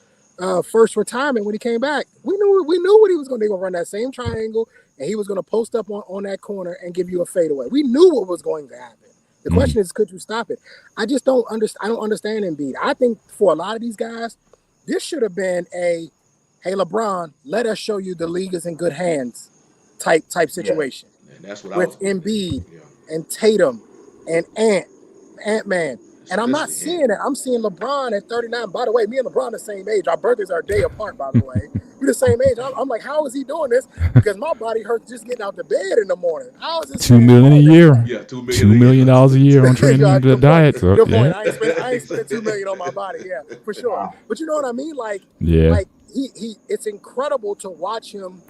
first retirement when he came back, we knew what he was going to do. He was going to run that same triangle, and he was going to post up on that corner and give you a fadeaway. We knew what was going to happen. The question is, could you stop it? I just don't understand. I don't understand Embiid. I think for a lot of these guys, this should have been a, hey, LeBron, let us show you the league is in good hands type situation. Yeah. And that's what with Embiid and Tatum and Ant-Man. And I'm not seeing it. I'm seeing LeBron at 39. By the way, me and LeBron the same age. Our birthdays are a day apart, by the way. We're the same age. I'm like, how is he doing this? Because my body hurts just getting out the bed in the morning. How is this? $2 million a year. Yeah, $2 million a year on training the diet. So, good point. I ain't spent $2 million on my body. Yeah, for sure. But you know what I mean? Like, like he it's incredible to watch him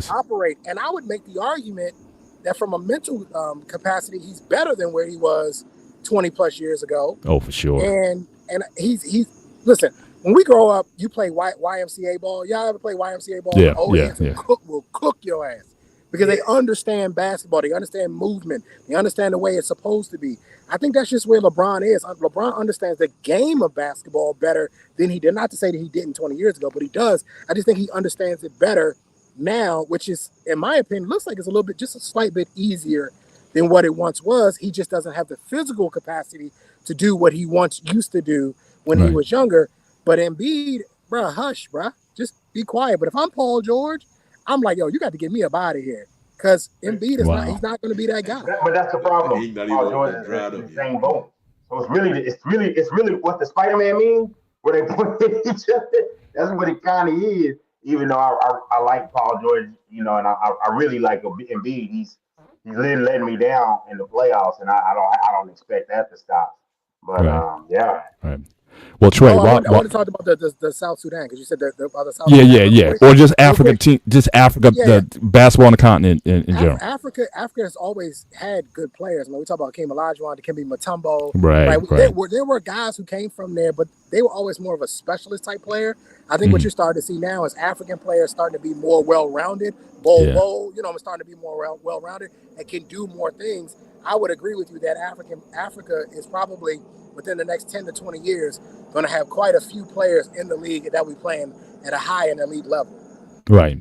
operate. And I would make the argument that from a mental capacity, he's better than where he was 20 plus years ago. Oh, for sure. And he's listen, when we grow up, you play YMCA ball. Y'all ever play YMCA ball? Yeah. Will cook your ass because they understand basketball. They understand movement. They understand the way it's supposed to be. I think that's just where LeBron is. LeBron understands the game of basketball better than he did. Not to say that he didn't 20 years ago, but he does. I just think he understands it better now, which is, in my opinion, looks like it's a little bit, just a slight bit easier than what it once was. He just doesn't have the physical capacity to do what he once used to do when he was younger. But Embiid, bro, hush, bro. Just be quiet. But if I'm Paul George, I'm like, yo, you got to get me up out of here. Because Embiid is he's not going to be that guy. But that's the problem. He's not Paul even George is dried in up the yet. same boat. So it's really what the Spider-Man means, where they point at each other. That's what it kind of is. Even though I like Paul George, you know, and I really like Embiid. He's really letting me down in the playoffs, and I don't expect that to stop. But yeah. Right. Well, Trey, I want to talk about the South Sudan, because you said the South yeah, Sudan. yeah, or just Africa team, just Africa, the basketball on the continent in general. Africa has always had good players. I mean, we talk about Hakeem Olajuwon, Dikembe Mutombo. Right. There were guys who came from there, but they were always more of a specialist type player. I think what you're starting to see now is African players starting to be more well-rounded. You know, I'm starting to be more well-rounded and can do more things. I would agree with you that Africa is probably, within the next 10 to 20 years, going to have quite a few players in the league that we playing at a high and elite level. Right.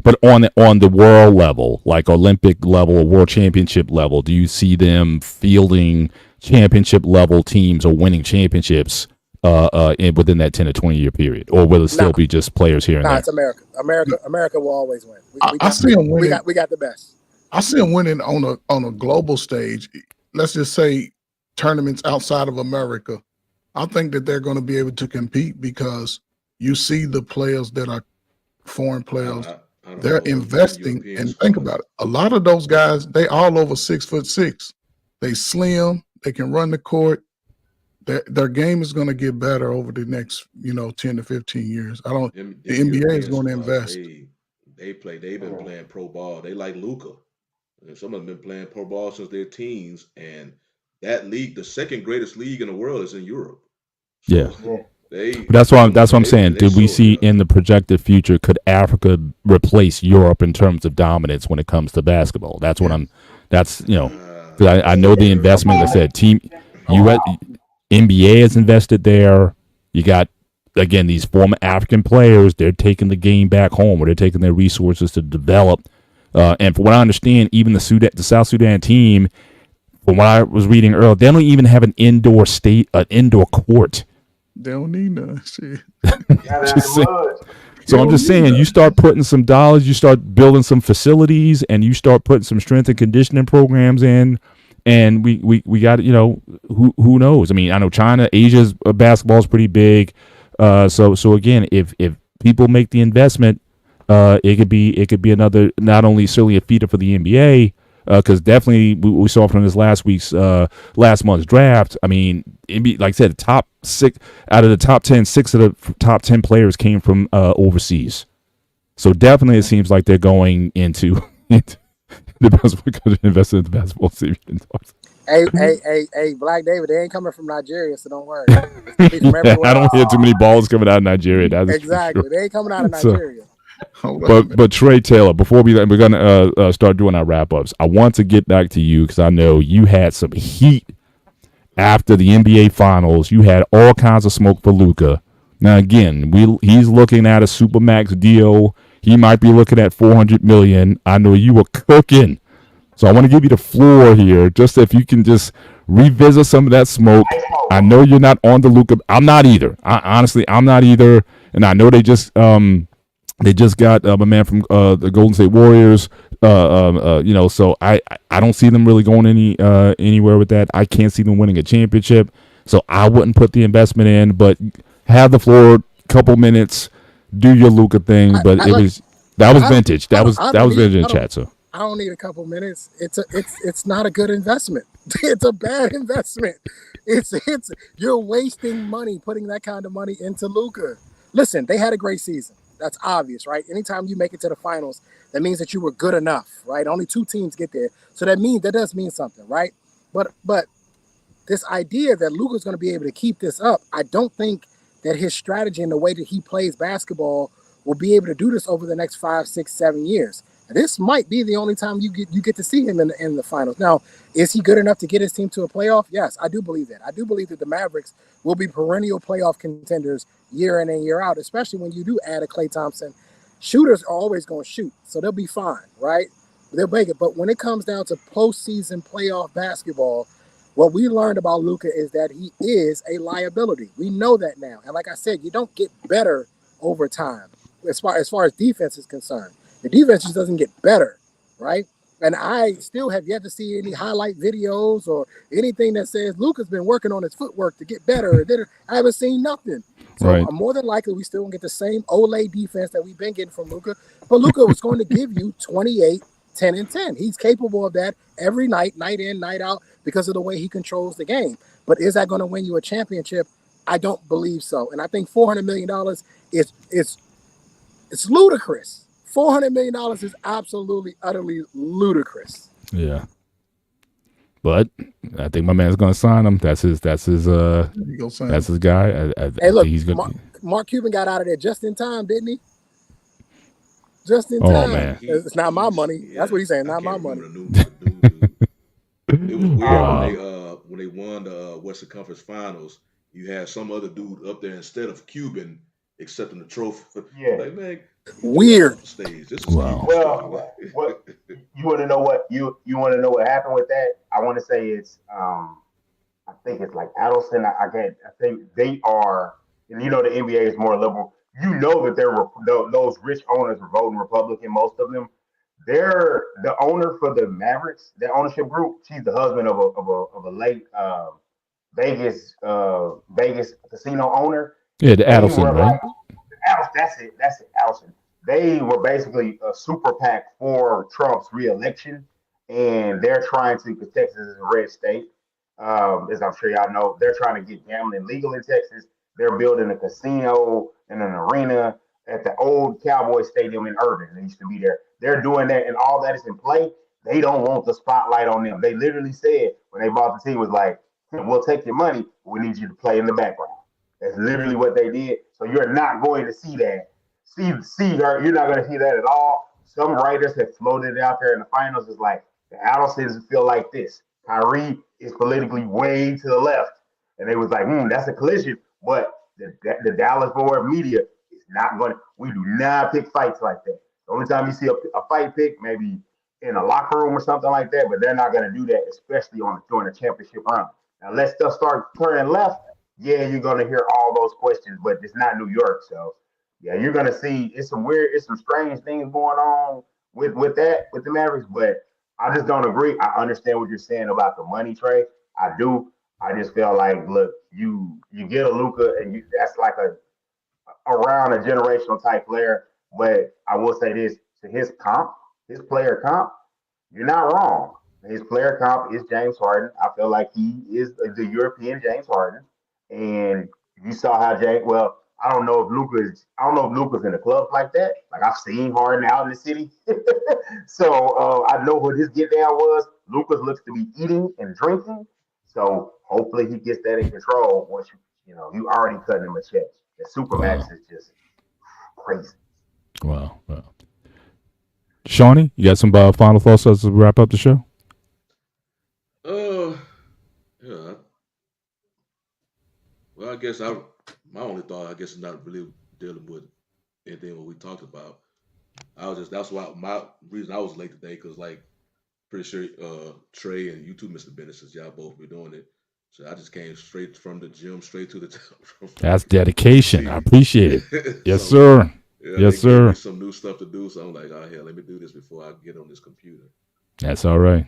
But on the world level, like Olympic level or world championship level, do you see them fielding championship level teams or winning championships within that 10 to 20 year period, or will it still be just players here and there? It's America. America will always win. I see them winning. We got the best. I see them winning on a global stage. Let's just say tournaments outside of America. I think that they're going to be able to compete because you see the players that are foreign players. They're investing, and think about it. A lot of those guys, they all over 6'6". They slim. They can run the court. Their game is going to get better over the next, 10 to 15 years. The NBA is going to invest. They've been playing pro ball. They like Luka. And some of them been playing pro ball since their teens. And that league, the second greatest league in the world, is in Europe. So that's what I'm saying. Did we see in the projected future, could Africa replace Europe in terms of dominance when it comes to basketball? That's what I know the investment. I said NBA has invested there. You got, again, these former African players. They're taking the game back home, or they're taking their resources to develop. And from what I understand, even the South Sudan team, from what I was reading earlier, they don't even have an indoor court. They don't need none. Shit. So I'm just saying, you start putting some dollars, you start building some facilities, and you start putting some strength and conditioning programs in. And we got, who knows? I mean, I know China, Asia's basketball is pretty big. So again, if people make the investment, it could be another, not only certainly a feeder for the NBA, because definitely we saw from this last month's draft. I mean, like I said, the top 6 out of the top 10, 6 of the top 10 players came from overseas. So definitely, it seems like they're going into the best because invested in the basketball team. Hey, Black David, they ain't coming from Nigeria, so don't worry. I don't hear too many balls coming out of Nigeria. Exactly, sure. They ain't coming out of Nigeria. But Trey Taylor, before we're gonna start doing our wrap ups, I want to get back to you because I know you had some heat after the NBA Finals. You had all kinds of smoke for Luka. Now again, he's looking at a Supermax deal. He might be looking at $400 million. I know you were cooking, so I want to give you the floor here, just if you can just revisit some of that smoke. I know you're not on the Luka. I'm not either. I'm not either, and I know they just got a man from the Golden State Warriors. So I don't see them really going anywhere with that. I can't see them winning a championship, so I wouldn't put the investment in. But have the floor, couple minutes, do your Luka thing. But that was vintage. That was vintage in the chat. So I don't need a couple minutes. It's not a good investment. It's a bad investment. You're wasting money putting that kind of money into Luka. Listen, they had a great season. That's obvious, right? Anytime you make it to the finals, that means that you were good enough, right? Only 2 teams get there. So that does mean something, right? But this idea that Luka's going to be able to keep this up, I don't think that his strategy and the way that he plays basketball will be able to do this over the next 5, 6, 7 years. this might be the only time you get to see him in the finals. Now, is he good enough to get his team to a playoff? Yes, I do believe that. I do believe that the Mavericks will be perennial playoff contenders year in and year out, especially when you do add a Klay Thompson. Shooters are always going to shoot, so they'll be fine, right? They'll make it. But when it comes down to postseason playoff basketball, what we learned about Luka is that he is a liability. We know that now. And like I said, you don't get better over time as far as defense is concerned. The defense just doesn't get better, right? And I still have yet to see any highlight videos or anything that says Luka's been working on his footwork to get better. I haven't seen nothing. So right. More than likely, we still won't get the same Olay defense that we've been getting from Luka. But Luka was going to give you 28, 10, and 10. He's capable of that every night, night in, night out, because of the way he controls the game. But is that going to win you a championship? I don't believe so. And I think $400 million is ludicrous. $400 million is absolutely, utterly ludicrous. Yeah. But I think my man's going to sign him. That's his guy. Hey, look, he's good. Mark Cuban got out of there just in time, didn't he? Just in time. Oh, man. It's not my money. That's what he's saying. Not my money. It was weird when they won the Western Conference Finals. You had some other dude up there instead of Cuban accepting the trophy. Yeah, like, man, weird. Stage. This wow. Well, what you want to know? What you want to know what happened with that? I want to say it's I think it's like Adelson. I think they are. And you know the NBA is more liberal. You know that those rich owners were voting Republican. Most of them. They're the owner for the Mavericks. The ownership group. She's the husband of a late Vegas casino owner. Yeah, the Adelson, right? That's it, Adelson. They were basically a super PAC for Trump's reelection, and they're trying to, because Texas is a red state, as I'm sure y'all know, they're trying to get gambling legal in Texas. They're building a casino and an arena at the old Cowboy Stadium in Irving. They used to be there. They're doing that, and all that is in play. They don't want the spotlight on them. They literally said when they bought the team was like, we'll take your money, but we need you to play in the background. That's literally what they did. So you're not going to see that. See her, you're not going to see that at all. Some writers have floated out there in the finals. It's like the Adelsons feel like this. Kyrie is politically way to the left. And they was like, that's a collision. But the Dallas Fort Media is not going to, we do not pick fights like that. The only time you see a fight pick, maybe in a locker room or something like that, but they're not going to do that, especially during the championship run. Now, let stuff start turning left. Yeah, you're going to hear all those questions, but it's not New York. So, yeah, you're going to see it's some strange things going on with the Mavericks, but I just don't agree. I understand what you're saying about the money, Trey. I do. I just feel like, look, you get a Luka, and that's like around a generational type player. But I will say this, to his player comp, you're not wrong. His player comp is James Harden. I feel like he is the European James Harden. And you saw how I don't know if Luka's in the club like that. Like, I've seen Harden out in the city. So I know what his get down was. Luka looks to be eating and drinking. So hopefully he gets that in control once you already cutting him a check. The Supermax is just crazy. Wow. Shawnee, you got some final thoughts as we wrap up the show? Yeah. Well, I guess my only thought, is not really dealing with anything what we talked about. That's why my reason I was late today, because like pretty sure Trey and you too, Mr. Bennett, since y'all both be doing it. So I just came straight from the gym, straight to the That's dedication. I appreciate it. Yes, sir. Yeah, yes, sir. Some new stuff to do, so I'm like, oh hell, let me do this before I get on this computer. That's all right.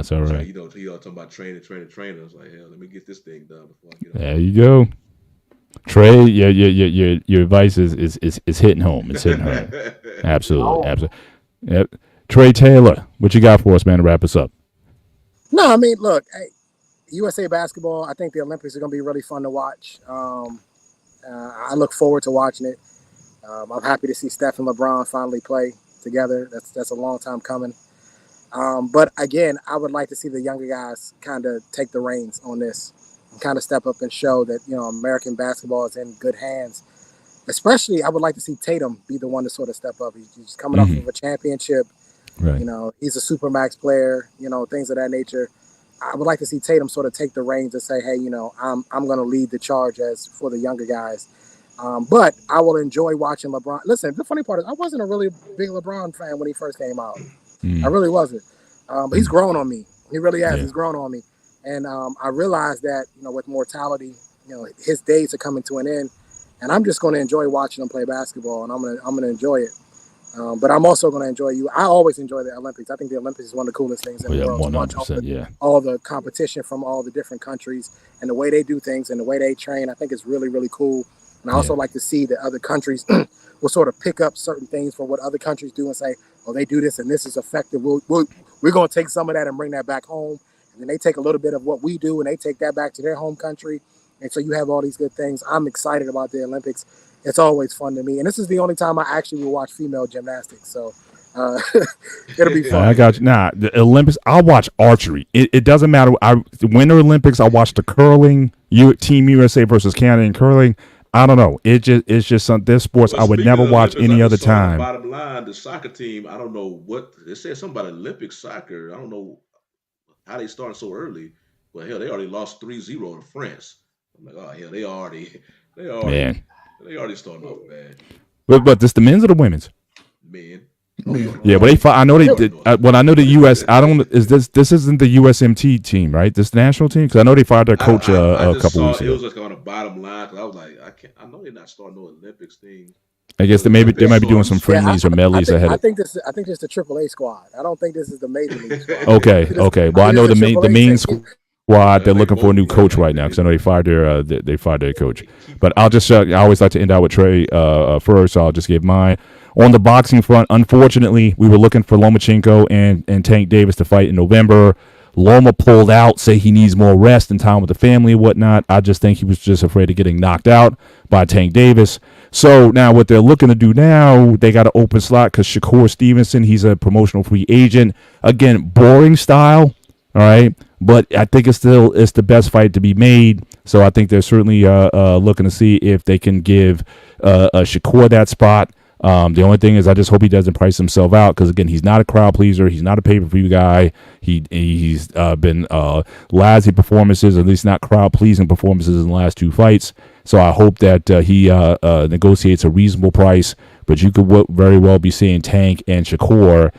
So, he all talking about training. I was like, hell, let me get this thing done before I get on. There you go. Trey, your advice is hitting home. It's hitting home. Absolutely. Yep. Trey Taylor, what you got for us, man, to wrap us up? No, I mean, look, USA basketball, I think the Olympics are going to be really fun to watch. I look forward to watching it. I'm happy to see Steph and LeBron finally play together. That's a long time coming. But again, I would like to see the younger guys kind of take the reins on this and kind of step up and show that, American basketball is in good hands. Especially, I would like to see Tatum be the one to sort of step up. He's coming off of a championship. Right. You know, he's a supermax player. You know, things of that nature. I would like to see Tatum sort of take the reins and say, hey, you know, I'm going to lead the charge as for the younger guys. But I will enjoy watching LeBron. Listen, the funny part is I wasn't a really big LeBron fan when he first came out. I really wasn't. But he's grown on me. He really has. Yeah. He's grown on me. And I realized that, you know, with mortality, you know, his days are coming to an end. And I'm just going to enjoy watching him play basketball, and I'm going to enjoy it. But I'm also going to enjoy you. I always enjoy the Olympics. I think the Olympics is one of the coolest things in the world. 100%, all the competition from all the different countries and the way they do things and the way they train. I think it's really, really cool. And I also like to see that other countries will sort of pick up certain things from what other countries do and say, oh, they do this and this is effective. We're going to take some of that and bring that back home. And then they take a little bit of what we do and they take that back to their home country. And so you have all these good things. I'm excited about the Olympics. It's always fun to me. And this is the only time I actually will watch female gymnastics. So it'll be fun. I got you. Nah, the Olympics, I'll watch archery. It doesn't matter. The Winter Olympics, I watch the curling, Team USA versus Canada in curling. I don't know. It's just some this sports I would never watch any other time. Bottom line, the soccer team, I don't know what they said something about Olympic soccer. I don't know how they started so early, but hell, they already lost 3-0 to France. I'm like, oh hell, they already starting off bad. But this the men's or the women's? Men. Yeah, but I know they did. I know the U.S. I don't. Is this isn't the USMT team, right? This national team, because I know they fired their coach a couple weeks ago. It was just on the bottom line because I was like, I know they're not starting no Olympics thing. I guess they might be doing some friendlies or medleys ahead. I think this is the AAA squad. I don't think this is the major league squad. Okay. Well, I know the main squad. They're looking for a new coach right now because I know they fired their coach. But I'll just I always like to end out with Trey first. So I'll just give mine. On the boxing front, unfortunately, we were looking for Lomachenko and Tank Davis to fight in November. Loma pulled out, say he needs more rest and time with the family and whatnot. I just think he was just afraid of getting knocked out by Tank Davis. So now what they're looking to do now, they got an open slot because Shakur Stevenson, he's a promotional free agent. Again, boring style, all right? But I think it's the best fight to be made. So I think they're certainly looking to see if they can give Shakur that spot. The only thing is I just hope he doesn't price himself out because, again, he's not a crowd pleaser. He's not a pay-per-view guy. He's been lousy performances, at least not crowd-pleasing performances in the last two fights. So I hope that he negotiates a reasonable price. But you could very well be seeing Tank and Shakur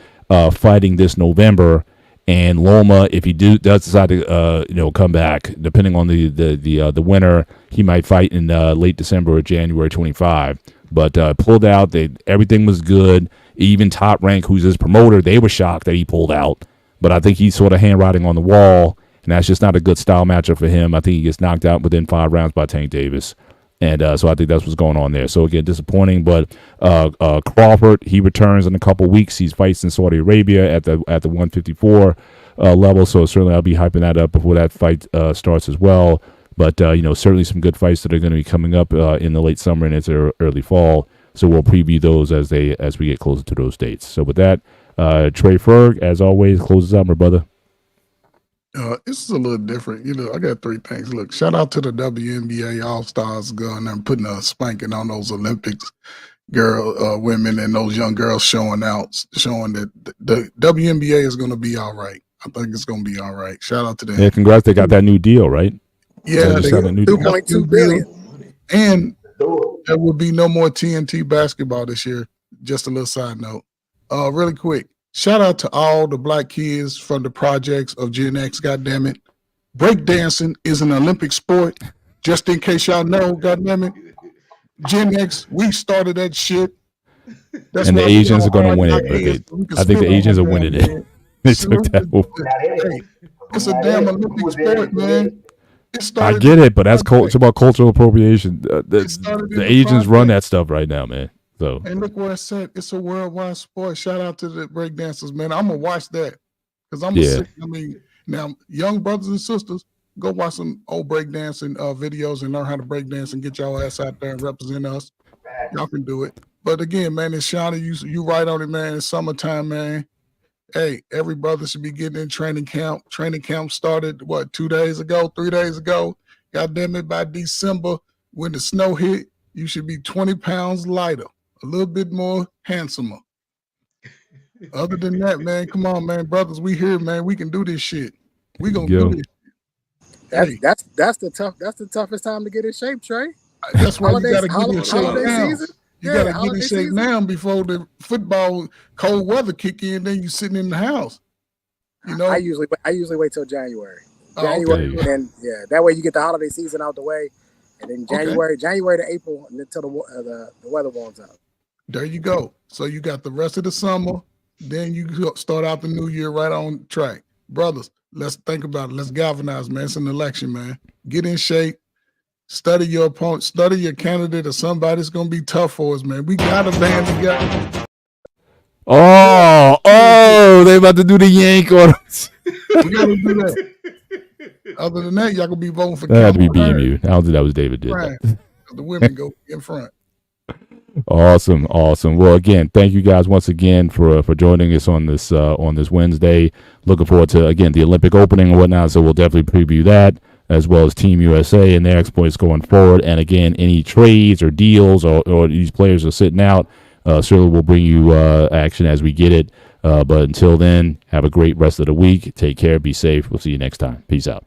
fighting this November. And Loma, if he does decide to come back, depending on the winner, he might fight in late December or January 25. But pulled out. Everything was good. Even Top Rank, who's his promoter, they were shocked that he pulled out. But I think he's sort of handwriting on the wall, and that's just not a good style matchup for him. I think he gets knocked out within 5 rounds by Tank Davis. And so I think that's what's going on there. So, again, disappointing. But Crawford, he returns in a couple weeks. He fights in Saudi Arabia at the 154 level. So certainly I'll be hyping that up before that fight starts as well. But, certainly some good fights that are going to be coming up in the late summer and into early fall. So we'll preview those as we get closer to those dates. So with that, Trey Ferg, as always, closes out, my brother. This is a little different. I got 3 things. Look, shout out to the WNBA All-Stars going and putting a spanking on those Olympics women and those young girls showing that the WNBA is going to be all right. I think it's going to be all right. Shout out to them. Yeah, congrats. They got that new deal, right? Yeah, they got $2.2 billion. And there will be no more TNT basketball this year. Just a little side note. Really quick. Shout out to all the black kids from the projects of Gen X, goddammit. Breakdancing is an Olympic sport. Just in case y'all know, goddammit. Gen X, we started that shit. That's and the Asians are going to win it. I think the Asians are winning it. They took that over. It's a damn Olympic sport, man. I get it, but it's about cultural appropriation. The Asians run that stuff right now, man. So. And look where it's at. It's a worldwide sport. Shout out to the breakdancers, man. I'm gonna watch that because now young brothers and sisters, go watch some old breakdancing videos and learn how to breakdance and get y'all ass out there and represent us. Y'all can do it. But again, man, it's Shawnee. You right on it, man. It's summertime, man. Hey, every brother should be getting in training camp. Training camp started 3 days ago. God damn it, by December, when the snow hit, you should be 20 pounds lighter. A little bit more handsomer. Other than that, man, come on, man, brothers, we here, man. We can do this shit. We gonna do this. That's the toughest time to get in shape, Trey. That's why you gotta get in shape now. Season. You gotta get in shape now before the football cold weather kick in. Then you sitting in the house. You know, I usually wait till January. January, and that way you get the holiday season out the way, and then January to April until the weather warms up. There you go. So you got the rest of the summer. Then you start out the new year right on track, brothers. Let's think about it. Let's galvanize, man. It's an election, man. Get in shape. Study your opponent. Study your candidate or somebody that's going to be tough for us, man. We got to band together. Oh, they about to do the yank on us. We got to do that. Other than that, y'all going to be voting for that had to be BMU. I don't think that was David did that. The women go in front. Awesome. Well, again, thank you guys once again for joining us on this Wednesday. Looking forward to, again, the Olympic opening and whatnot, so we'll definitely preview that, as well as Team USA and their exploits going forward. And again, any trades or deals or these players are sitting out, certainly we'll bring you action as we get it. But until then, have a great rest of the week. Take care. Be safe. We'll see you next time. Peace out.